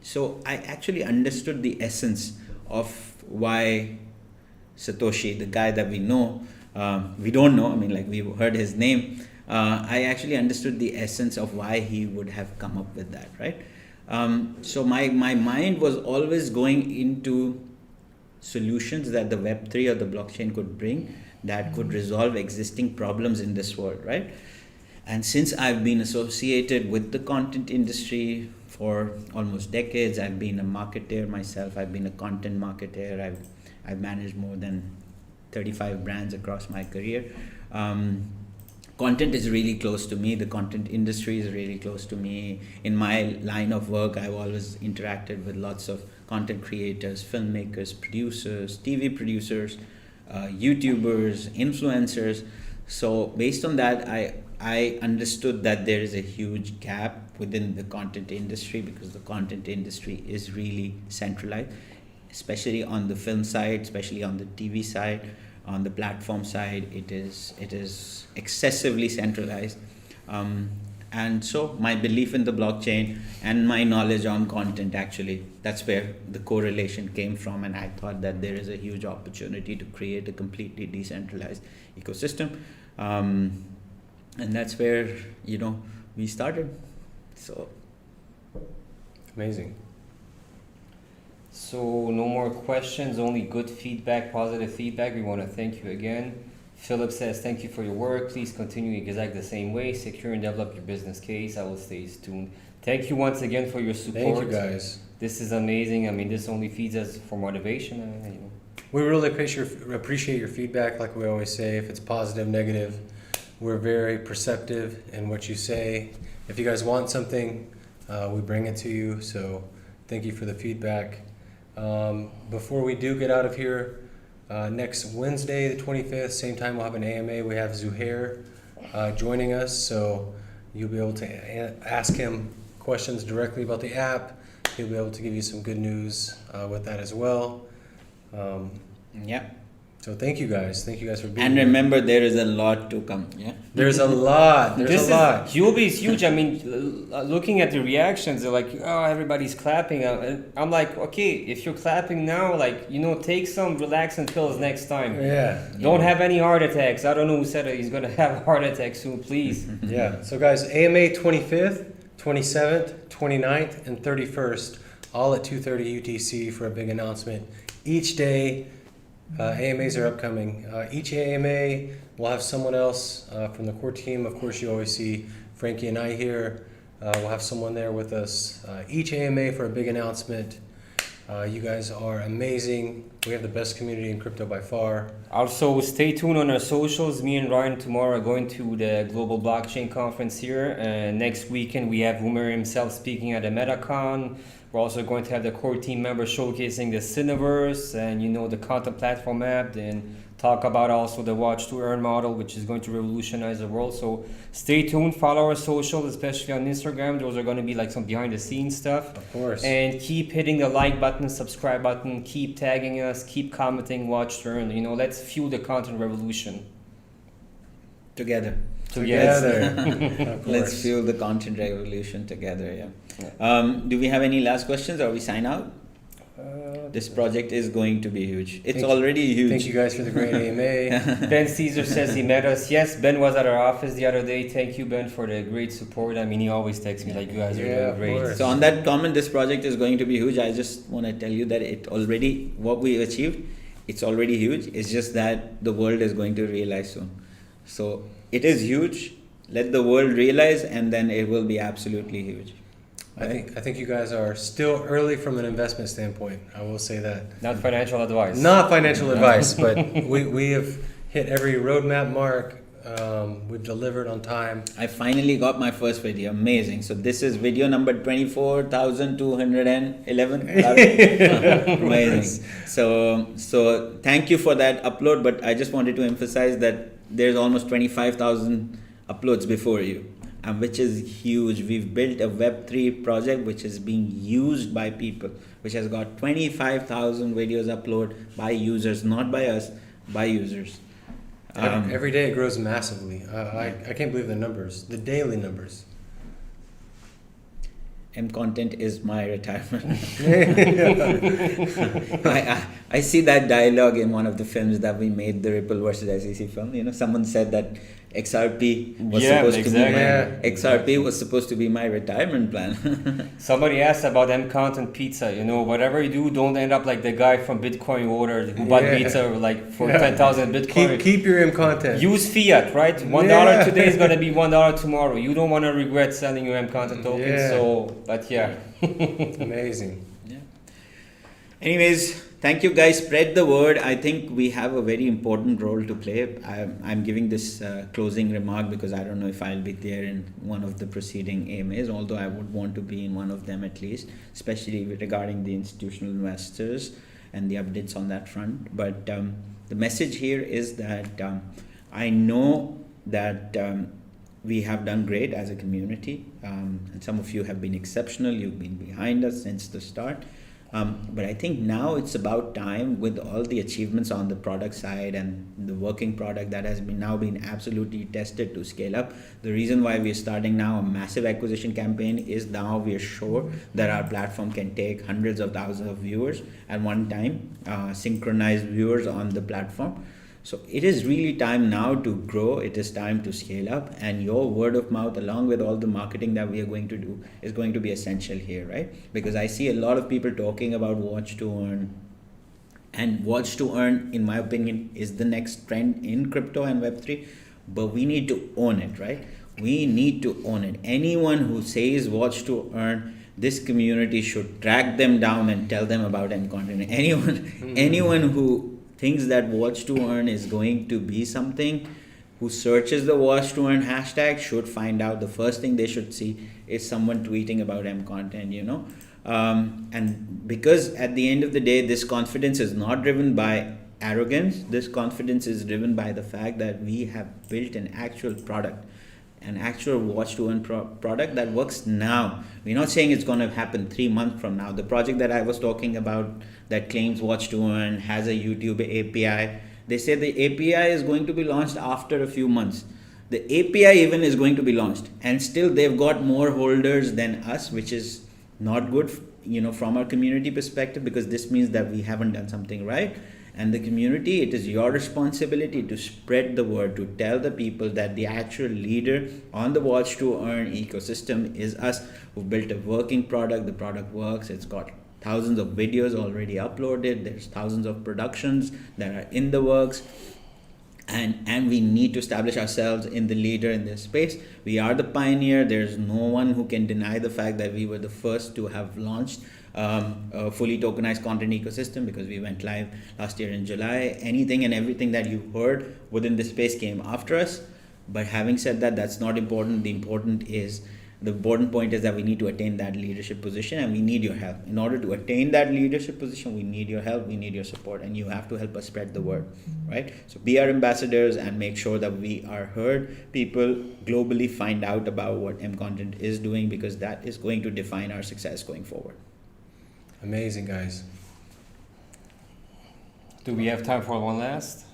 So I actually understood the essence of why Satoshi, the guy that we know, we don't know, we've heard his name. I actually understood the essence of why he would have come up with that, right? So my mind was always going into solutions that the Web3 or the blockchain could bring that could resolve existing problems in this world, right? And since I've been associated with the content industry for almost decades, I've been a marketer myself, I've been a content marketer, I've managed more than 35 brands across my career. Content is really close to me. The content industry is really close to me. In my line of work, I've always interacted with lots of content creators, filmmakers, producers, TV producers, YouTubers, influencers. So based on that, I understood that there is a huge gap within the content industry, because the content industry is really centralized, especially on the film side, especially on the TV side. On the platform side, it is excessively centralized, and so my belief in the blockchain and my knowledge on content, actually, that's where the correlation came from, and I thought that there is a huge opportunity to create a completely decentralized ecosystem, and that's where we started. So
amazing.
So no more questions, only good feedback, positive feedback. We want to thank you again. Philip says, thank you for your work. Please continue exactly the same way. Secure and develop your business case. I will stay tuned. Thank you once again for your support.
Thank you, guys.
This is amazing. This only feeds us for motivation.
We really appreciate your feedback. Like we always say, if it's positive, negative, we're very perceptive in what you say. If you guys want something, we bring it to you. So thank you for the feedback. Before we do get out of here, next Wednesday, the 25th, same time, we'll have an AMA. We have Zuhair joining us, so you'll be able to ask him questions directly about the app. He'll be able to give you some good news with that as well.
Yeah.
So thank you guys. Thank you guys for being
And
here.
remember, there is a lot to come. Yeah.
There's a lot.
Huobi is huge. Looking at the reactions, they're like, oh, everybody's clapping. I'm like, okay, if you're clapping now, take some relaxing pills next time.
Yeah.
Don't have any heart attacks. I don't know who said it. He's going to have a heart attack soon, please.
Yeah. So guys, AMA 25th, 27th, 29th, and 31st, all at 2:30 UTC for a big announcement. Each day, AMAs are upcoming. Each AMA will have someone else from the core team. Of course, you always see Frankie and I here. We'll have someone there with us. Each AMA for a big announcement. You guys are amazing. We have the best community in crypto by far.
Also, stay tuned on our socials. Me and Ryan tomorrow are going to the Global Blockchain Conference here. Next weekend, we have Umair himself speaking at the MetaCon. We're also going to have the core team members showcasing the Cineverse and the content platform app. And talk about also the watch to earn model, which is going to revolutionize the world. So stay tuned, follow our socials, especially on Instagram. Those are going to be like some behind the scenes stuff.
Of course.
And keep hitting the like button, subscribe button, keep tagging us, keep commenting, watch to earn. You know, let's fuel the content revolution
Together.
Together. Of
Let's
course.
fuel the content revolution together. Do we have any last questions, or we sign out? This project is going to be huge. It's already huge.
Thank you guys for the great AMA.
Ben Caesar says he met us. Yes, Ben was at our office the other day. Thank you, Ben, for the great support. I mean, he always texts me like, you guys are
Yeah,
doing
of
great.
course.
So on that comment, this project is going to be huge. I just want to tell you that what we achieved, it's already huge. It's just that the world is going to realize soon. So it is huge. Let the world realize, and then it will be absolutely huge.
I think you guys are still early from an investment standpoint. I will say that.
Not financial advice.
Not financial advice, but we have hit every roadmap mark. We've delivered on time.
I finally got my first video. Amazing. So this is video number 24,211. Amazing. So thank you for that upload, but I just wanted to emphasize that there's almost 25,000 uploads before you, which is huge. We've built a Web3 project which is being used by people, which has got 25,000 videos uploaded by users, not by us, by users.
Every day it grows massively. I can't believe the numbers, the daily numbers.
MContent is my retirement. I see that dialogue in one of the films that we made, the Ripple versus SEC film. You know, someone said that XRP was supposed to be my retirement plan.
Somebody asked about MContent pizza. You know, whatever you do, don't end up like the guy from Bitcoin order who bought pizza like for 10,000 Bitcoin.
Keep your MContent.
Use fiat, right? $1 today is gonna be $1 tomorrow. You don't want to regret selling your MContent token.
Yeah.
So, but yeah.
Amazing.
Yeah. Anyways, thank you guys. Spread the word. I think we have a very important role to play. I'm giving this closing remark because I don't know if I'll be there in one of the preceding AMAs, although I would want to be in one of them at least, especially regarding the institutional investors and the updates on that front. But the message here is that I know that we have done great as a community, and some of you have been exceptional. You've been behind us since the start. But I think now it's about time, with all the achievements on the product side and the working product that has been absolutely tested to scale up. The reason why we're starting now a massive acquisition campaign is now we're sure that our platform can take hundreds of thousands of viewers at one time, synchronized viewers on the platform. So it is really time now to grow. It is time to scale up, and your word of mouth, along with all the marketing that we are going to do, is going to be essential here, right? Because I see a lot of people talking about watch to earn, and watch to earn, in my opinion, is the next trend in crypto and Web3, but we need to own it, right? We need to own it. Anyone who says watch to earn, this community should track them down and tell them about MContent. Anyone who thinks that watch to earn is going to be something, who searches the watch to earn hashtag, should find out the first thing they should see is someone tweeting about MContent, you know. And because at the end of the day, this confidence is not driven by arrogance. This confidence is driven by the fact that we have built an actual product, an actual watch to earn product that works now. We're not saying it's going to happen 3 months from now. The project that I was talking about that claims watch to earn has a YouTube API. They say the API is going to be launched after a few months. The API even is going to be launched, and still they've got more holders than us, which is not good, you know, from our community perspective, because this means that we haven't done something right. And the community, it is your responsibility to spread the word, to tell the people that the actual leader on the watch to earn ecosystem is us, who built a working product. The product works. It's got thousands of videos already uploaded. There's thousands of productions that are in the works. And we need to establish ourselves in the leader in this space. We are the pioneer. There's no one who can deny the fact that we were the first to have launched a fully tokenized content ecosystem, because we went live last year in July. Anything and everything that you heard within this space came after us. But having said that, that's not important. The important is The important point is that we need to attain that leadership position, and we need your help. In order to attain that leadership position, we need your help, we need your support, and you have to help us spread the word, right? So be our ambassadors and make sure that we are heard. People globally find out about what MContent is doing, because that is going to define our success going forward.
Amazing, guys.
Do we have time for one last?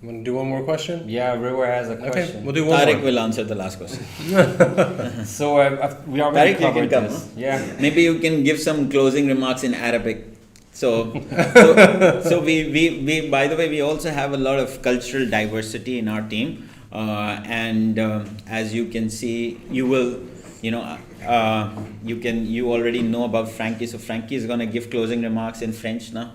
Want to do one more question?
Yeah, River has a
Okay,
question.
we'll do one
Tariq
more.
will answer the last question.
So we already
Tariq, you
covered
can come,
this.
huh?
Yeah.
Maybe you can give some closing remarks in Arabic. So we by the way, we also have a lot of cultural diversity in our team, and as you can see, you already know about Franky. So Franky is gonna give closing remarks in French now.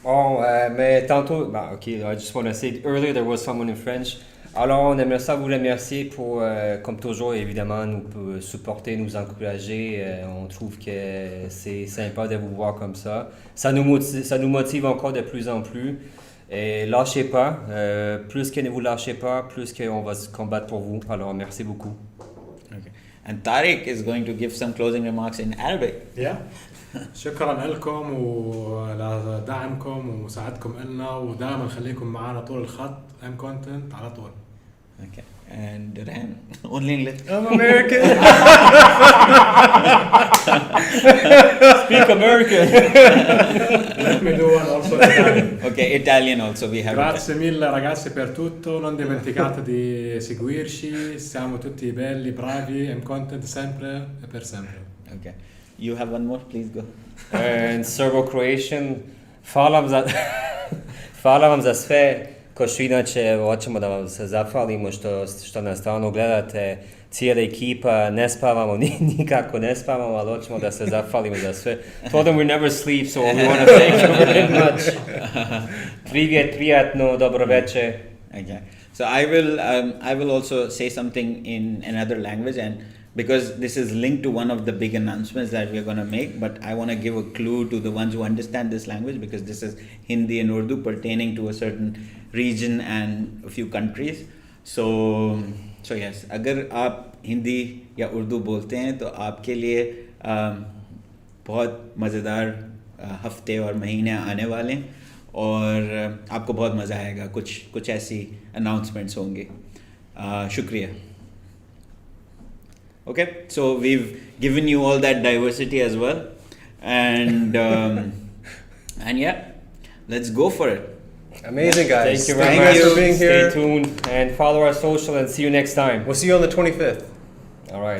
Bon, mais tantôt, ok, I just want to say, earlier there was someone in French. Alors, on aimerait ça vous remercier pour, comme toujours, évidemment, nous supporter, nous encourager. On trouve que c'est sympa de vous voir comme ça. Ça nous motive encore de plus en plus. Et lâchez pas. Plus que ne vous lâchez pas, plus qu'on va se combattre pour vous. Alors, merci beaucoup.
Okay. And Tariq is going to give some closing remarks in Arabic.
Yeah. شكرا لكم ولدعمكم ومساعدتكم لنا ودائما خليكم معنا طول الخط MContent على طول.
Okay. And Ryan, only English.
I'm American.
Speak American.
Let me do one also Italian.
Okay, Italian also we have.
Grazie mille ragazzi per tutto, non dimenticate di seguirci, siamo tutti belli, bravi, MContent sempre e per sempre.
Okay. You have one more, please go.
In Serbo-Croatian, hvala vam za sve ko što inače hoćemo da vam se zahvalimo što nas stalno gledate, cijela ekipa, ne spavamo, nikako ne spavamo, ali hoćemo da se zahvalimo za sve. Told them we never sleep, so we want to thank you very much. Privet, prijatno, dobro večer.
Okay. So I will also say something in another language, and because this is linked to one of the big announcements that we're going to make, but I want to give a clue to the ones who understand this language, because this is Hindi and Urdu pertaining to a certain region and a few countries. So yes, अगर आप हिंदी या उर्दू बोलते हैं तो आपके लिए बहुत मज़ेदार हफ्ते और महीने आने वाले हैं, और आपको बहुत मज़ा आएगा. कुछ ऐसी announcements होंगे. शुक्रिया. Okay, so we've given you all that diversity as well, and yeah, let's go for it.
Amazing, guys.
Thank you very
Thank
much
you.
for being
Stay
here. Stay tuned and follow our social, and see you next time.
We'll see you on the 25th.
All right.